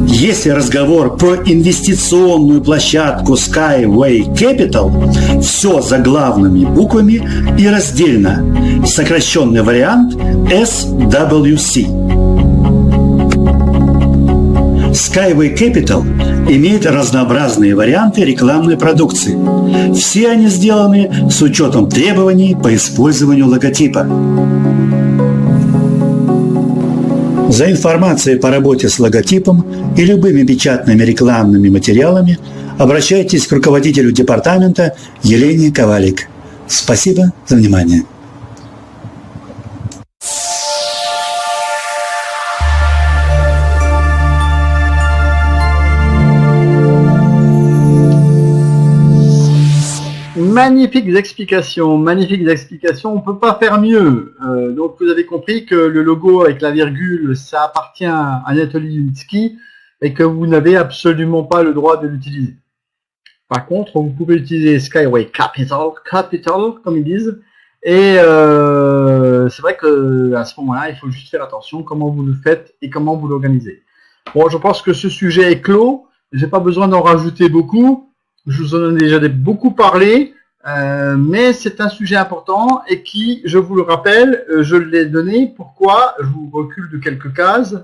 Если разговор про инвестиционную площадку Skyway Capital, все заглавными буквами и раздельно. Сокращенный вариант SWC. Skyway Capital имеет разнообразные варианты рекламной продукции. Все они сделаны с учетом требований по использованию логотипа. За информацией по работе с логотипом и любыми печатными рекламными материалами обращайтесь к руководителю департамента Елене Ковалик. Спасибо за внимание. Magnifiques explications. On ne peut pas faire mieux. Donc vous avez compris que le logo avec la virgule, ça appartient à Anatoly Yunitsky et que vous n'avez absolument pas le droit de l'utiliser. Par contre, vous pouvez utiliser Skyway Capital comme ils disent, et c'est vrai que à ce moment-là, il faut juste faire attention comment vous le faites et comment vous l'organisez. Bon, je pense que ce sujet est clos. J'ai pas besoin d'en rajouter beaucoup. Je vous en ai déjà beaucoup parlé, mais c'est un sujet important et qui, je vous le rappelle, je l'ai donné. Pourquoi? Je vous recule de quelques cases.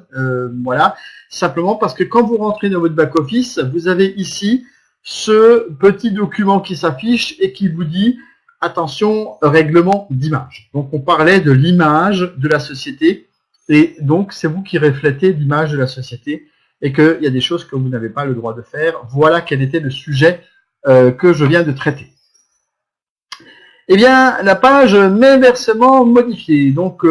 Voilà, simplement parce que quand vous rentrez dans votre back-office, vous avez ici ce petit document qui s'affiche et qui vous dit attention, règlement d'image. Donc on parlait de l'image de la société et donc c'est vous qui reflétez l'image de la société et qu'il y a des choses que vous n'avez pas le droit de faire. Voilà quel était le sujet que je viens de traiter. Eh bien, la page mes versements modifiés. Donc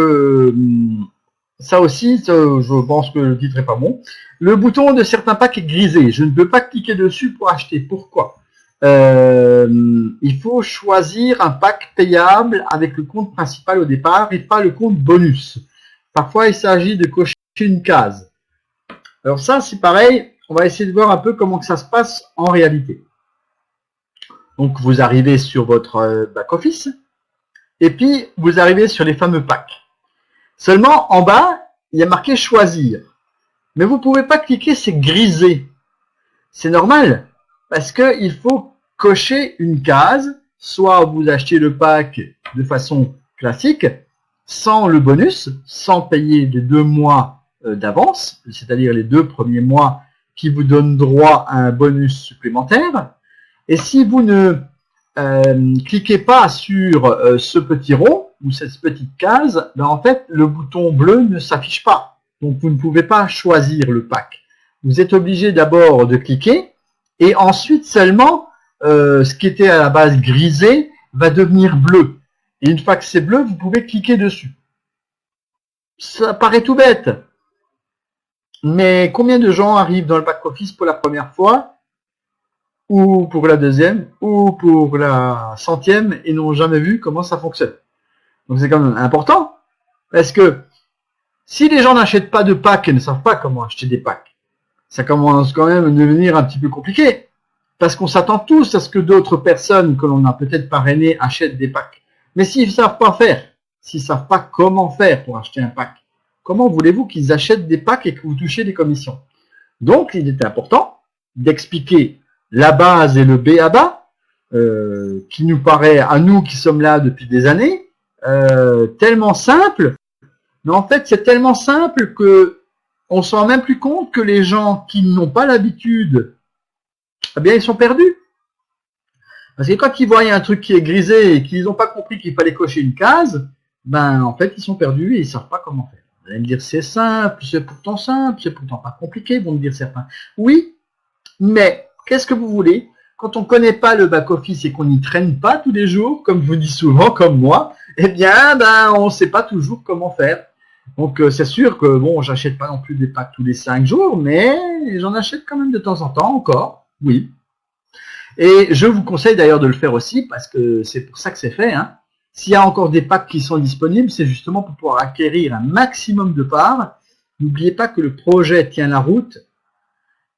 ça aussi, je pense que le titre n'est pas bon. Le bouton de certains packs est grisé. Je ne peux pas cliquer dessus pour acheter. Pourquoi? Il faut choisir un pack payable avec le compte principal au départ et pas le compte bonus. Parfois, il s'agit de cocher une case. Alors ça, c'est pareil. On va essayer de voir un peu comment que ça se passe en réalité. Donc, vous arrivez sur votre back-office et puis vous arrivez sur les fameux packs. Seulement, en bas, il y a marqué « Choisir ». Mais vous ne pouvez pas cliquer, c'est grisé. C'est normal, parce qu'il faut cocher une case, soit vous achetez le pack de façon classique, sans le bonus, sans payer les 2 mois d'avance, c'est-à-dire les 2 premiers mois qui vous donnent droit à un bonus supplémentaire. Et si vous ne cliquez pas sur ce petit rond ou cette petite case, ben en fait, le bouton bleu ne s'affiche pas. Donc, vous ne pouvez pas choisir le pack. Vous êtes obligé d'abord de cliquer et ensuite seulement, ce qui était à la base grisé va devenir bleu. Et une fois que c'est bleu, vous pouvez cliquer dessus. Ça paraît tout bête. Mais combien de gens arrivent dans le back-office pour la première fois, ou pour la deuxième, ou pour la 100e et n'ont jamais vu comment ça fonctionne? Donc c'est quand même important, parce que si les gens n'achètent pas de packs et ne savent pas comment acheter des packs, ça commence quand même à devenir un petit peu compliqué. Parce qu'on s'attend tous à ce que d'autres personnes que l'on a peut-être parrainées achètent des packs. Mais s'ils ne savent pas faire, s'ils ne savent pas comment faire pour acheter un pack, comment voulez-vous qu'ils achètent des packs et que vous touchez des commissions? Donc, il était important d'expliquer la base et le B à bas, qui nous paraît, à nous qui sommes là depuis des années, tellement simple. Mais en fait, c'est tellement simple que on ne se rend même plus compte que les gens qui n'ont pas l'habitude, eh bien, ils sont perdus. Parce que quand ils voient un truc qui est grisé et qu'ils n'ont pas compris qu'il fallait cocher une case, ben, en fait, ils sont perdus et ils ne savent pas comment faire. Vous allez me dire, c'est simple, c'est pourtant pas compliqué, vont me dire certains. Oui, mais qu'est-ce que vous voulez? Quand on ne connaît pas le back-office et qu'on n'y traîne pas tous les jours, comme je vous dis souvent, comme moi, eh bien, ben, on ne sait pas toujours comment faire. Donc, c'est sûr que, bon, j'achète pas non plus des packs tous les 5 jours, mais j'en achète quand même de temps en temps encore, oui. Et je vous conseille d'ailleurs de le faire aussi, parce que c'est pour ça que c'est fait, hein. S'il y a encore des packs qui sont disponibles, c'est justement pour pouvoir acquérir un maximum de parts. N'oubliez pas que le projet tient la route,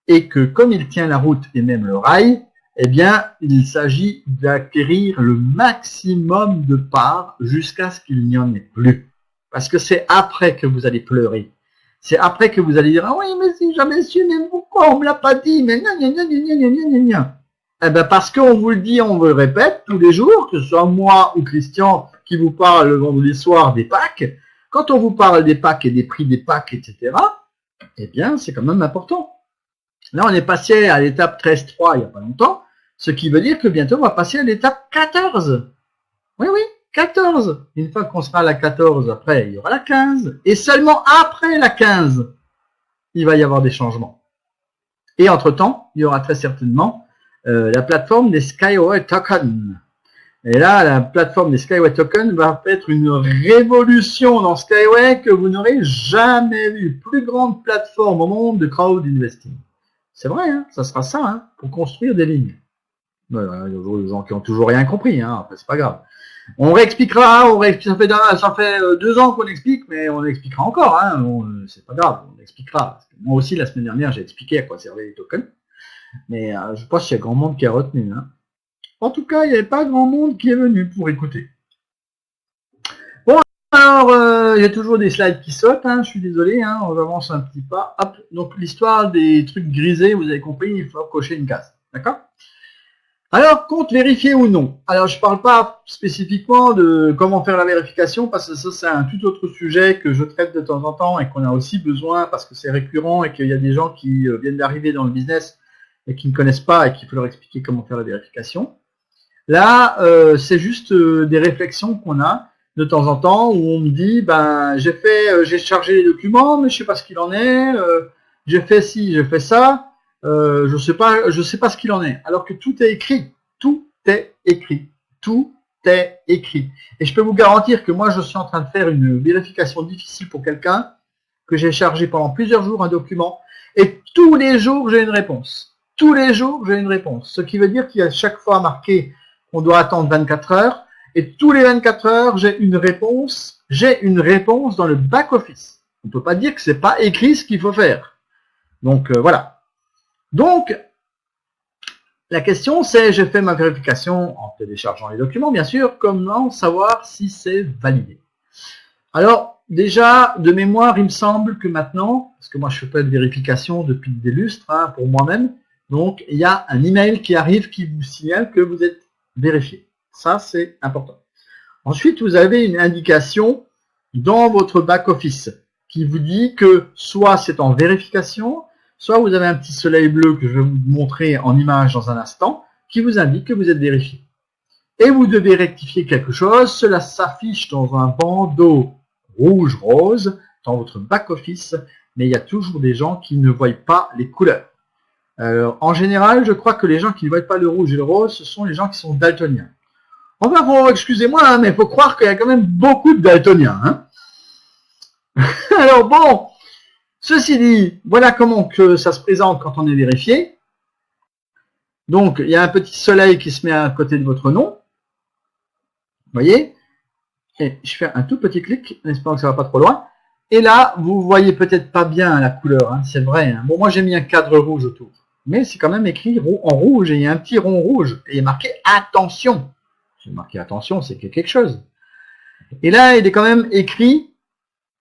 et que comme il tient la route et même le rail, eh bien, il s'agit d'acquérir le maximum de parts jusqu'à ce qu'il n'y en ait plus. Parce que c'est après que vous allez pleurer. C'est après que vous allez dire, ah oui, mais si j'avais su, mais pourquoi on me l'a pas dit, mais gna. Eh ben, parce qu'on vous le dit, on vous le répète tous les jours, que ce soit moi ou Christian qui vous parle le vendredi soir des packs. Quand on vous parle des packs et des prix des packs, etc., eh bien, c'est quand même important. Là, on est passé à l'étape 13.3 il n'y a pas longtemps, ce qui veut dire que bientôt, on va passer à l'étape 14. Oui, 14. Une fois qu'on sera à la 14, après, il y aura la 15. Et seulement après la 15, il va y avoir des changements. Et entre-temps, il y aura très certainement la plateforme des Skyway Tokens. Et là, la plateforme des Skyway Tokens va être une révolution dans Skyway que vous n'aurez jamais vu. Plus grande plateforme au monde de crowd investing. C'est vrai, hein, ça sera ça, hein, pour construire des lignes. Il y a des gens qui ont toujours rien compris, hein, après c'est pas grave. On réexpliquera, ça fait 2 ans qu'on explique, mais on expliquera encore, hein, c'est pas grave, on expliquera. Moi aussi, la semaine dernière, j'ai expliqué à quoi servaient les tokens, mais je pense qu'il y a grand monde qui a retenu. Hein. En tout cas, il n'y avait pas grand monde qui est venu pour écouter. Bon, Alors, il y a toujours des slides qui sautent, hein, je suis désolé, hein, on avance un petit pas. Hop, donc l'histoire des trucs grisés, vous avez compris, il faut cocher une case. D'accord? Alors, compte vérifié ou non? Alors, je ne parle pas spécifiquement de comment faire la vérification, parce que ça, c'est un tout autre sujet que je traite de temps en temps et qu'on a aussi besoin parce que c'est récurrent et qu'il y a des gens qui viennent d'arriver dans le business et qui ne connaissent pas et qu'il faut leur expliquer comment faire la vérification. Là, c'est juste des réflexions qu'on a de temps en temps où on me dit, ben, j'ai chargé les documents, mais je sais pas ce qu'il en est, j'ai fait ci, j'ai fait ça. Je sais pas ce qu'il en est. Alors que tout est écrit. Tout est écrit. Tout est écrit. Et je peux vous garantir que moi, je suis en train de faire une vérification difficile pour quelqu'un que j'ai chargé pendant plusieurs jours un document. Et tous les jours, j'ai une réponse. Tous les jours, j'ai une réponse. Ce qui veut dire qu'il y a chaque fois marqué qu'on doit attendre 24 heures. Et tous les 24 heures, j'ai une réponse. J'ai une réponse dans le back-office. On ne peut pas dire que c'est pas écrit ce qu'il faut faire. Donc, voilà. Donc, la question c'est, j'ai fait ma vérification en téléchargeant les documents, bien sûr, comment savoir si c'est validé? Alors, déjà, de mémoire, il me semble que maintenant, parce que moi je fais pas de vérification depuis des lustres, hein, pour moi-même, donc il y a un email qui arrive qui vous signale que vous êtes vérifié. Ça, c'est important. Ensuite, vous avez une indication dans votre back-office qui vous dit que soit c'est en vérification, soit vous avez un petit soleil bleu que je vais vous montrer en image dans un instant, qui vous indique que vous êtes vérifié. Et vous devez rectifier quelque chose, cela s'affiche dans un bandeau rouge-rose dans votre back-office, mais il y a toujours des gens qui ne voient pas les couleurs. Alors, en général, je crois que les gens qui ne voient pas le rouge et le rose, ce sont les gens qui sont daltoniens. Enfin, bon, excusez-moi, hein, mais il faut croire qu'il y a quand même beaucoup de daltoniens. Hein. Alors bon, ceci dit, voilà comment que ça se présente quand on est vérifié. Donc, il y a un petit soleil qui se met à côté de votre nom. Vous voyez? Et je fais un tout petit clic, en espérant que ça ne va pas trop loin. Et là, vous voyez peut-être pas bien la couleur, hein, c'est vrai. Hein. Bon, moi j'ai mis un cadre rouge autour. Mais c'est quand même écrit en rouge et il y a un petit rond rouge. Et il est marqué attention. C'est marqué attention, c'est quelque chose. Et là, il est quand même écrit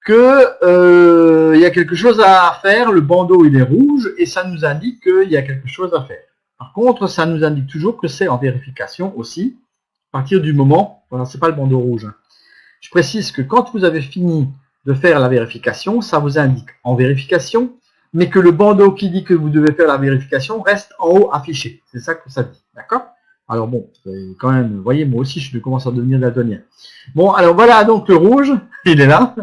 que il y a quelque chose à faire, le bandeau il est rouge et ça nous indique qu'il y a quelque chose à faire. Par contre, ça nous indique toujours que c'est en vérification aussi, à partir du moment, voilà, c'est pas le bandeau rouge. Hein. Je précise que quand vous avez fini de faire la vérification, ça vous indique en vérification, mais que le bandeau qui dit que vous devez faire la vérification reste en haut affiché. C'est ça que ça dit, d'accord? Alors bon, quand même, vous voyez, moi aussi je commence à devenir daltonien. Bon, alors voilà, donc le rouge, il est là,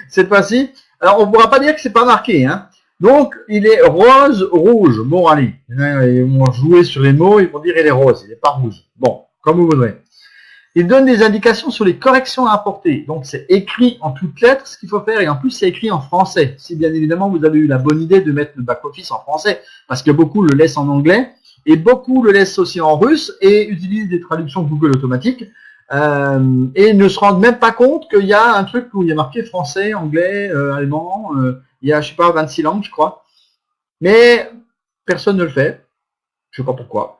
cette fois-ci. Alors on ne pourra pas dire que c'est pas marqué, hein. Donc il est rose-rouge. Bon, allez, ils vont jouer sur les mots, ils vont dire il est rose, il n'est pas rouge. Bon, comme vous voudrez. Il donne des indications sur les corrections à apporter. Donc c'est écrit en toutes lettres ce qu'il faut faire, et en plus c'est écrit en français. Si bien évidemment vous avez eu la bonne idée de mettre le back-office en français, parce que beaucoup le laissent en anglais, et beaucoup le laissent aussi en russe et utilisent des traductions Google automatiques et ne se rendent même pas compte qu'il y a un truc où il y a marqué français, anglais, allemand, il y a, je sais pas, 26 langues, je crois. Mais personne ne le fait. Je sais pas pourquoi.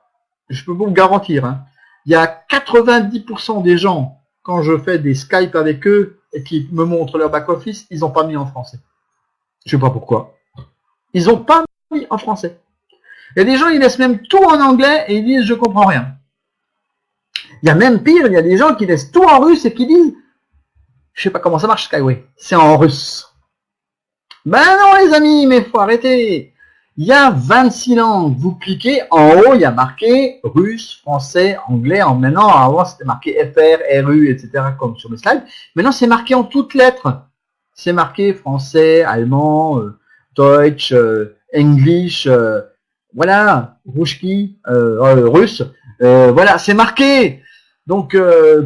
Je peux vous le garantir. Hein. Il y a 90% des gens, quand je fais des Skype avec eux et qui me montrent leur back-office, ils n'ont pas mis en français. Je sais pas pourquoi. Ils n'ont pas mis en français. Il y a des gens, ils laissent même tout en anglais et ils disent « je comprends rien ». Il y a même pire, il y a des gens qui laissent tout en russe et qui disent « je sais pas comment ça marche Skyway, c'est en russe ». Ben non les amis, mais faut arrêter. Il y a 26 langues. Vous cliquez, en haut, il y a marqué russe, français, anglais. Maintenant, avant, c'était marqué FR, RU, etc. comme sur mes slides. Maintenant, c'est marqué en toutes lettres. C'est marqué français, allemand, Deutsch, English, voilà, Rouchki, russe, voilà, c'est marqué. Donc,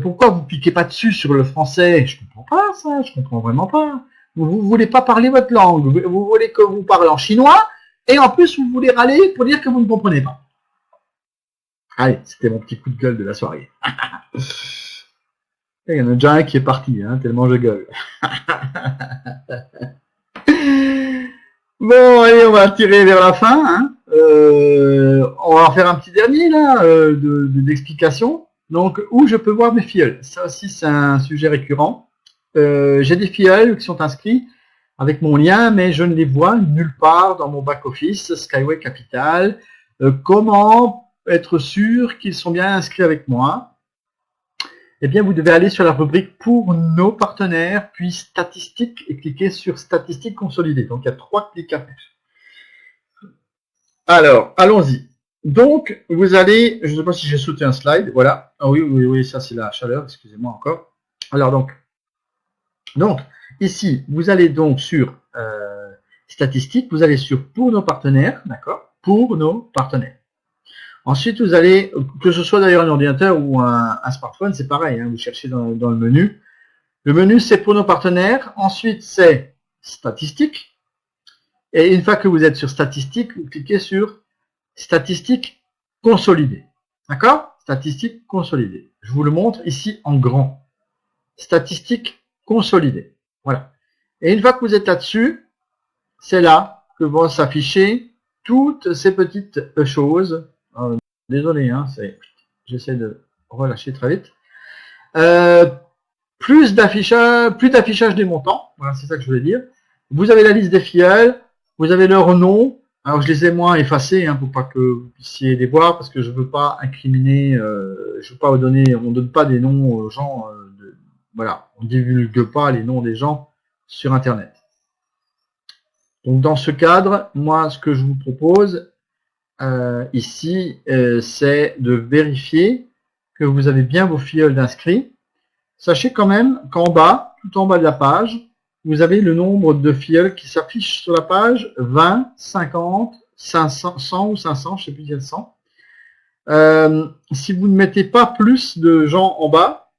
pourquoi vous cliquez pas dessus sur le français? Je comprends pas ça, je comprends vraiment pas. Vous voulez pas parler votre langue, vous voulez que vous parlez en chinois, et en plus vous voulez râler pour dire que vous ne comprenez pas. Allez, c'était mon petit coup de gueule de la soirée. Il y en a déjà un qui est parti, hein, tellement je gueule. Bon, allez, on va tirer vers la fin. Hein. On va en faire un petit dernier là d'explication. Donc, où je peux voir mes filleuls. Ça aussi, c'est un sujet récurrent. j'ai des filleuls qui sont inscrits avec mon lien, mais je ne les vois nulle part dans mon back-office Skyway Capital. Comment être sûr qu'ils sont bien inscrits avec moi? Eh bien, vous devez aller sur la rubrique pour nos partenaires, puis statistiques, et cliquer sur statistiques consolidées. Donc, il y a 3 clics à faire. Alors, allons-y. Donc, vous allez, je ne sais pas si j'ai sauté un slide, voilà. Ah oui, ça c'est la chaleur, excusez-moi encore. Alors, donc, ici, vous allez donc sur statistiques, vous allez sur pour nos partenaires, d'accord? Pour nos partenaires. Ensuite, vous allez, que ce soit d'ailleurs un ordinateur ou un smartphone, c'est pareil, hein, vous cherchez dans le menu. Le menu, c'est pour nos partenaires. Ensuite, c'est statistiques. Et une fois que vous êtes sur statistiques, vous cliquez sur statistiques consolidées. D'accord? Statistiques consolidées. Je vous le montre ici en grand. Statistiques consolidées. Voilà. Et une fois que vous êtes là-dessus, c'est là que vont s'afficher toutes ces petites choses. Désolé, hein, j'essaie de relâcher très vite. Plus d'affichage des montants. Voilà, c'est ça que je voulais dire. Vous avez la liste des filleuls. Vous avez leur nom. Alors, je les ai moins effacés, hein, pour pas que vous puissiez les voir, parce que je veux pas incriminer, je veux pas vous donner, on donne pas des noms aux gens, voilà, on divulgue pas les noms des gens sur Internet. Donc, dans ce cadre, moi, ce que je vous propose, ici, c'est de vérifier que vous avez bien vos filleuls d'inscrits. Sachez quand même qu'en bas, tout en bas de la page, vous avez le nombre de filleuls qui s'affichent sur la page, 20, 50, 500, 100 ou 500, je ne sais plus si c'est 100. Si vous ne mettez pas plus de gens en bas,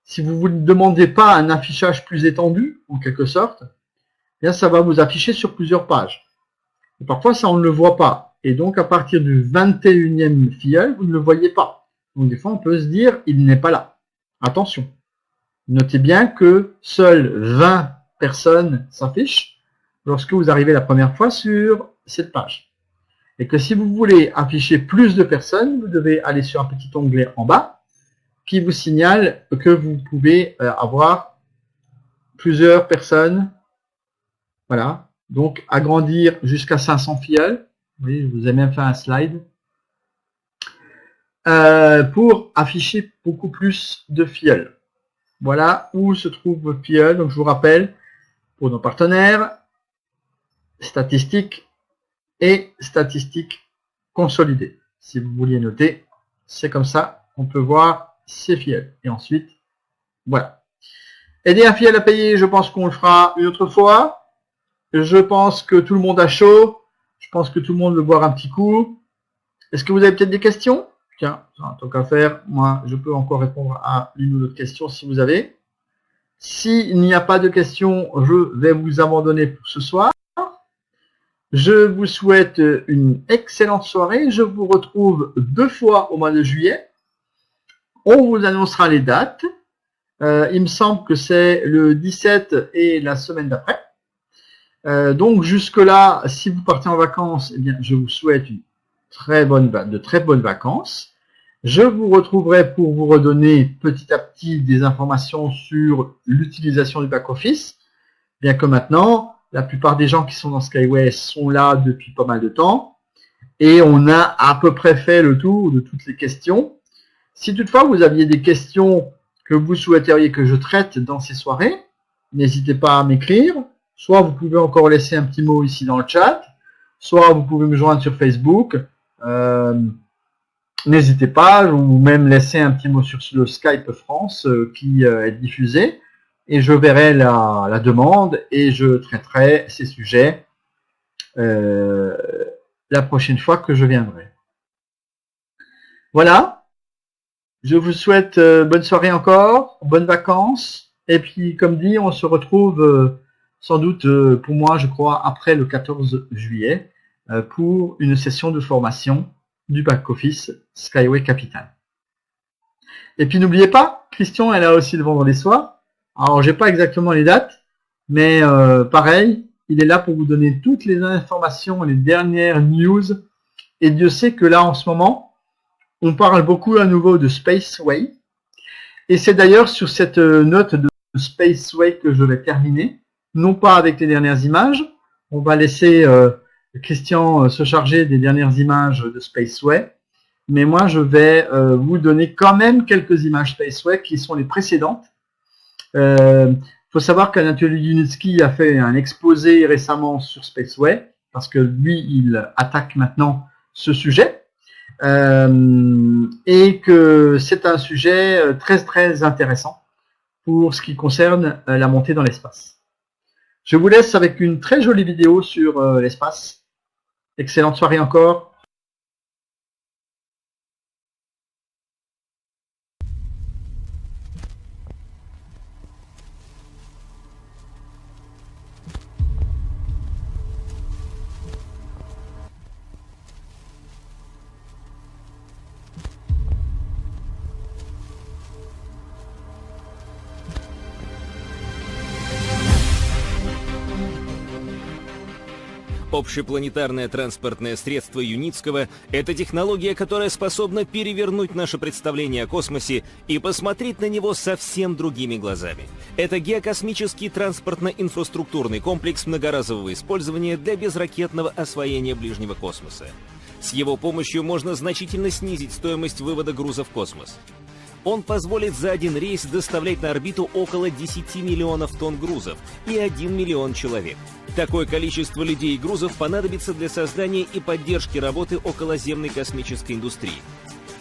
si vous ne demandez pas un affichage plus étendu, en quelque sorte, eh bien ça va vous afficher sur plusieurs pages. Et parfois, ça, on ne le voit pas. Et donc, à partir du 21e filleul, vous ne le voyez pas. Donc, des fois, on peut se dire, il n'est pas là. Attention. Notez bien que seules 20 personnes s'affichent lorsque vous arrivez la première fois sur cette page. Et que si vous voulez afficher plus de personnes, vous devez aller sur un petit onglet en bas qui vous signale que vous pouvez avoir plusieurs personnes. Voilà. Donc, agrandir jusqu'à 500 filleuls. Vous voyez, je vous ai même fait un slide. Pour afficher beaucoup plus de filleuls. Voilà où se trouve vos filleuls. Donc, je vous rappelle, pour nos partenaires, statistiques et statistiques consolidées. Si vous vouliez noter, c'est comme ça qu'on peut voir ces filleuls. Et ensuite, voilà. Aider un filleul à payer, je pense qu'on le fera une autre fois. Je pense que tout le monde a chaud. Je pense que tout le monde veut boire un petit coup. Est-ce que vous avez peut-être des questions? Tiens, tant qu'à faire, moi, je peux encore répondre à l'une ou l'autre question si vous avez. S'il n'y a pas de questions, je vais vous abandonner pour ce soir. Je vous souhaite une excellente soirée. Je vous retrouve 2 fois au mois de juillet. On vous annoncera les dates. Il me semble que c'est le 17 et la semaine d'après. Donc jusque-là, si vous partez en vacances, eh bien, je vous souhaite de très bonnes vacances. Je vous retrouverai pour vous redonner petit à petit des informations sur l'utilisation du back-office, bien que maintenant, la plupart des gens qui sont dans Skyway sont là depuis pas mal de temps, et on a à peu près fait le tour de toutes les questions. Si toutefois vous aviez des questions que vous souhaiteriez que je traite dans ces soirées, n'hésitez pas à m'écrire. Soit vous pouvez encore laisser un petit mot ici dans le chat, soit vous pouvez me joindre sur Facebook. N'hésitez pas, ou même laisser un petit mot sur le Skype France qui est diffusé, et je verrai la demande et je traiterai ces sujets la prochaine fois que je viendrai. Voilà, je vous souhaite bonne soirée encore, bonnes vacances, et puis comme dit, on se retrouve sans doute pour moi, je crois, après le 14 juillet pour une session de formation du back-office Skyway Capital. Et puis n'oubliez pas, Christian est là aussi le vendredi soir. Alors j'ai pas exactement les dates, mais pareil, il est là pour vous donner toutes les informations, les dernières news. Et Dieu sait que là en ce moment, on parle beaucoup à nouveau de Spaceway. Et c'est d'ailleurs sur cette note de Spaceway que je vais terminer, non pas avec les dernières images. On va laisser Christian se charger des dernières images de Spaceway, mais moi je vais vous donner quand même quelques images Spaceway qui sont les précédentes. Faut savoir qu'Anatoly Yunitsky a fait un exposé récemment sur Spaceway, parce que lui, il attaque maintenant ce sujet, et que c'est un sujet très très intéressant pour ce qui concerne la montée dans l'espace. Je vous laisse avec une très jolie vidéo sur l'espace. Excellente soirée encore. Общепланетарное транспортное средство Юницкого – это технология, которая способна перевернуть наше представление о космосе и посмотреть на него совсем другими глазами. Это геокосмический транспортно-инфраструктурный комплекс многоразового использования для безракетного освоения ближнего космоса. С его помощью можно значительно снизить стоимость вывода груза в космос. Он позволит за один рейс доставлять на орбиту около 10 миллионов тонн грузов и 1 миллион человек. Такое количество людей и грузов понадобится для создания и поддержки работы околоземной космической индустрии.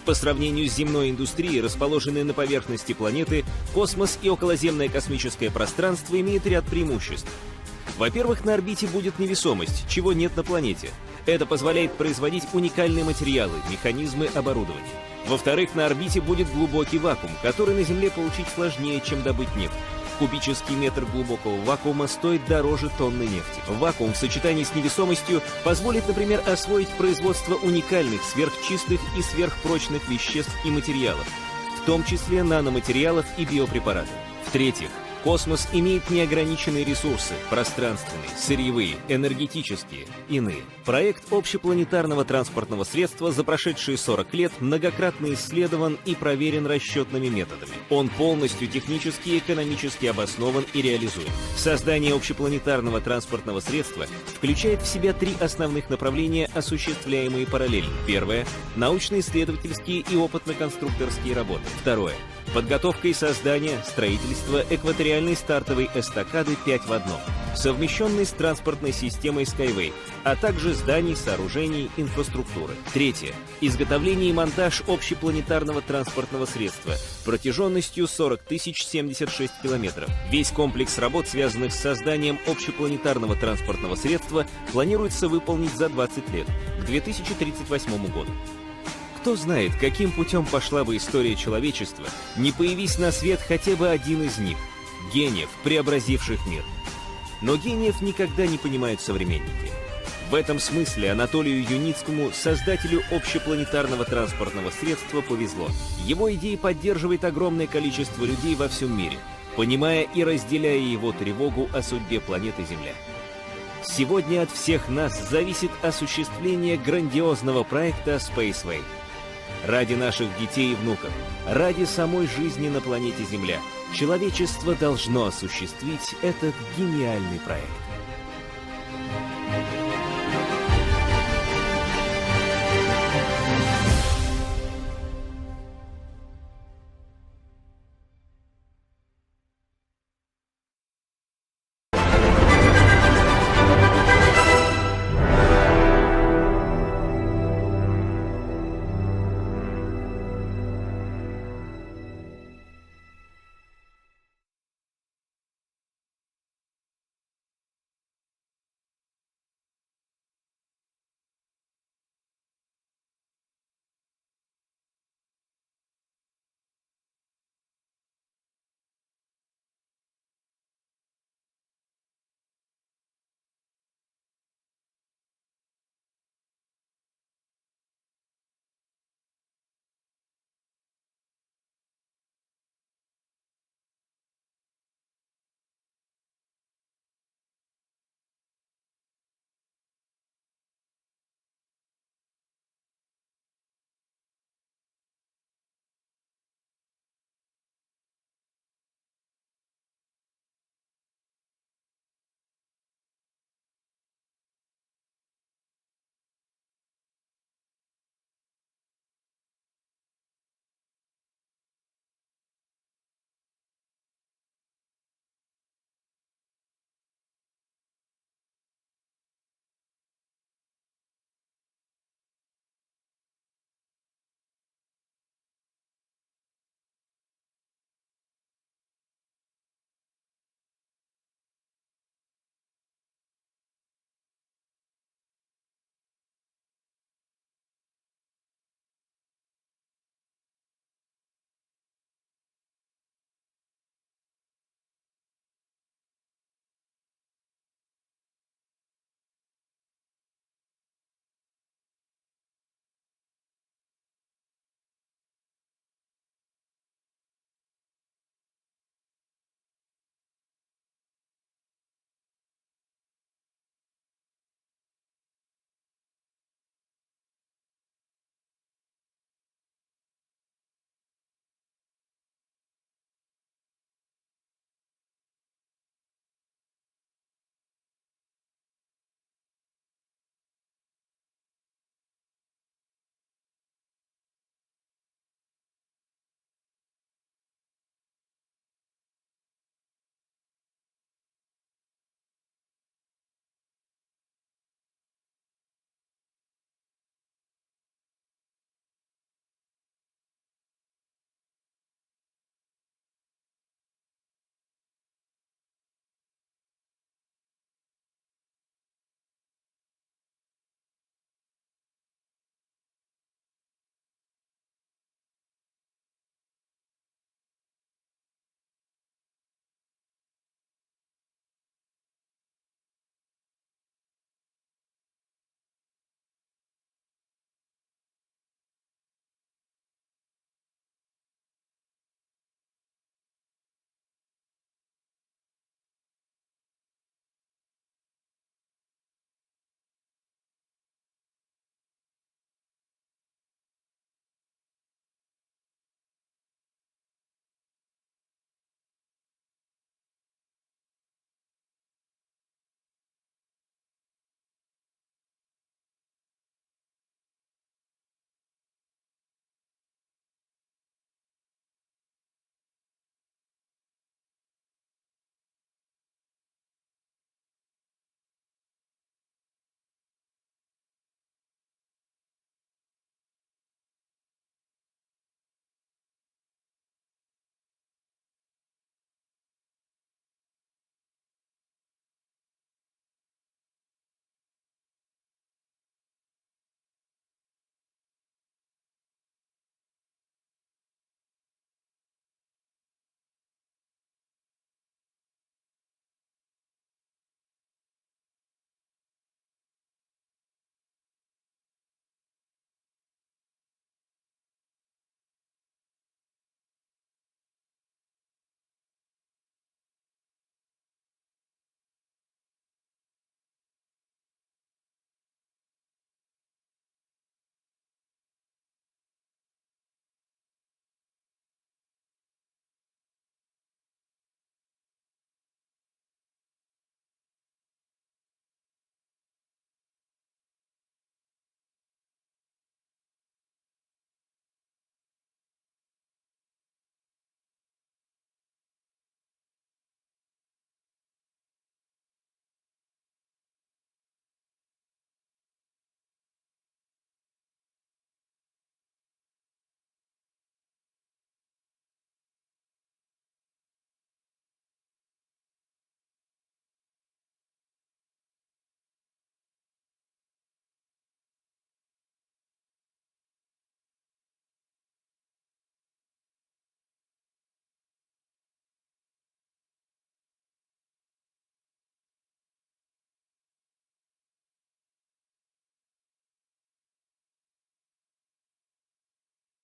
По сравнению с земной индустрией, расположенной на поверхности планеты, космос и околоземное космическое пространство имеют ряд преимуществ. Во-первых, на орбите будет невесомость, чего нет на планете. Это позволяет производить уникальные материалы, механизмы, оборудование. Во-вторых, на орбите будет глубокий вакуум, который на Земле получить сложнее, чем добыть нефть. Кубический метр глубокого вакуума стоит дороже тонны нефти. Вакуум в сочетании с невесомостью позволит, например, освоить производство уникальных, сверхчистых и сверхпрочных веществ и материалов, в том числе наноматериалов и биопрепаратов. В-третьих, космос имеет неограниченные ресурсы – пространственные, сырьевые, энергетические, иные. Проект общепланетарного транспортного средства за прошедшие 40 лет многократно исследован и проверен расчетными методами. Он полностью технически и экономически обоснован и реализуем. Создание общепланетарного транспортного средства включает в себя 3 основных направления, осуществляемые параллельно. Первое – научно-исследовательские и опытно-конструкторские работы. Второе – подготовка и создание, строительство экваториальной стартовой эстакады 5 в 1, совмещенной с транспортной системой Skyway, а также зданий, сооружений, инфраструктуры. Третье. Изготовление и монтаж общепланетарного транспортного средства протяженностью 40 076 километров. Весь комплекс работ, связанных с созданием общепланетарного транспортного средства, планируется выполнить за 20 лет, к 2038 году. Кто знает, каким путем пошла бы история человечества, не появись на свет хотя бы один из них – гениев, преобразивших мир. Но гениев никогда не понимают современники. В этом смысле Анатолию Юницкому, создателю общепланетарного транспортного средства, повезло. Его идеи поддерживает огромное количество людей во всем мире, понимая и разделяя его тревогу о судьбе планеты Земля. Сегодня от всех нас зависит осуществление грандиозного проекта Spaceway. Ради наших детей и внуков, ради самой жизни на планете Земля, человечество должно осуществить этот гениальный проект.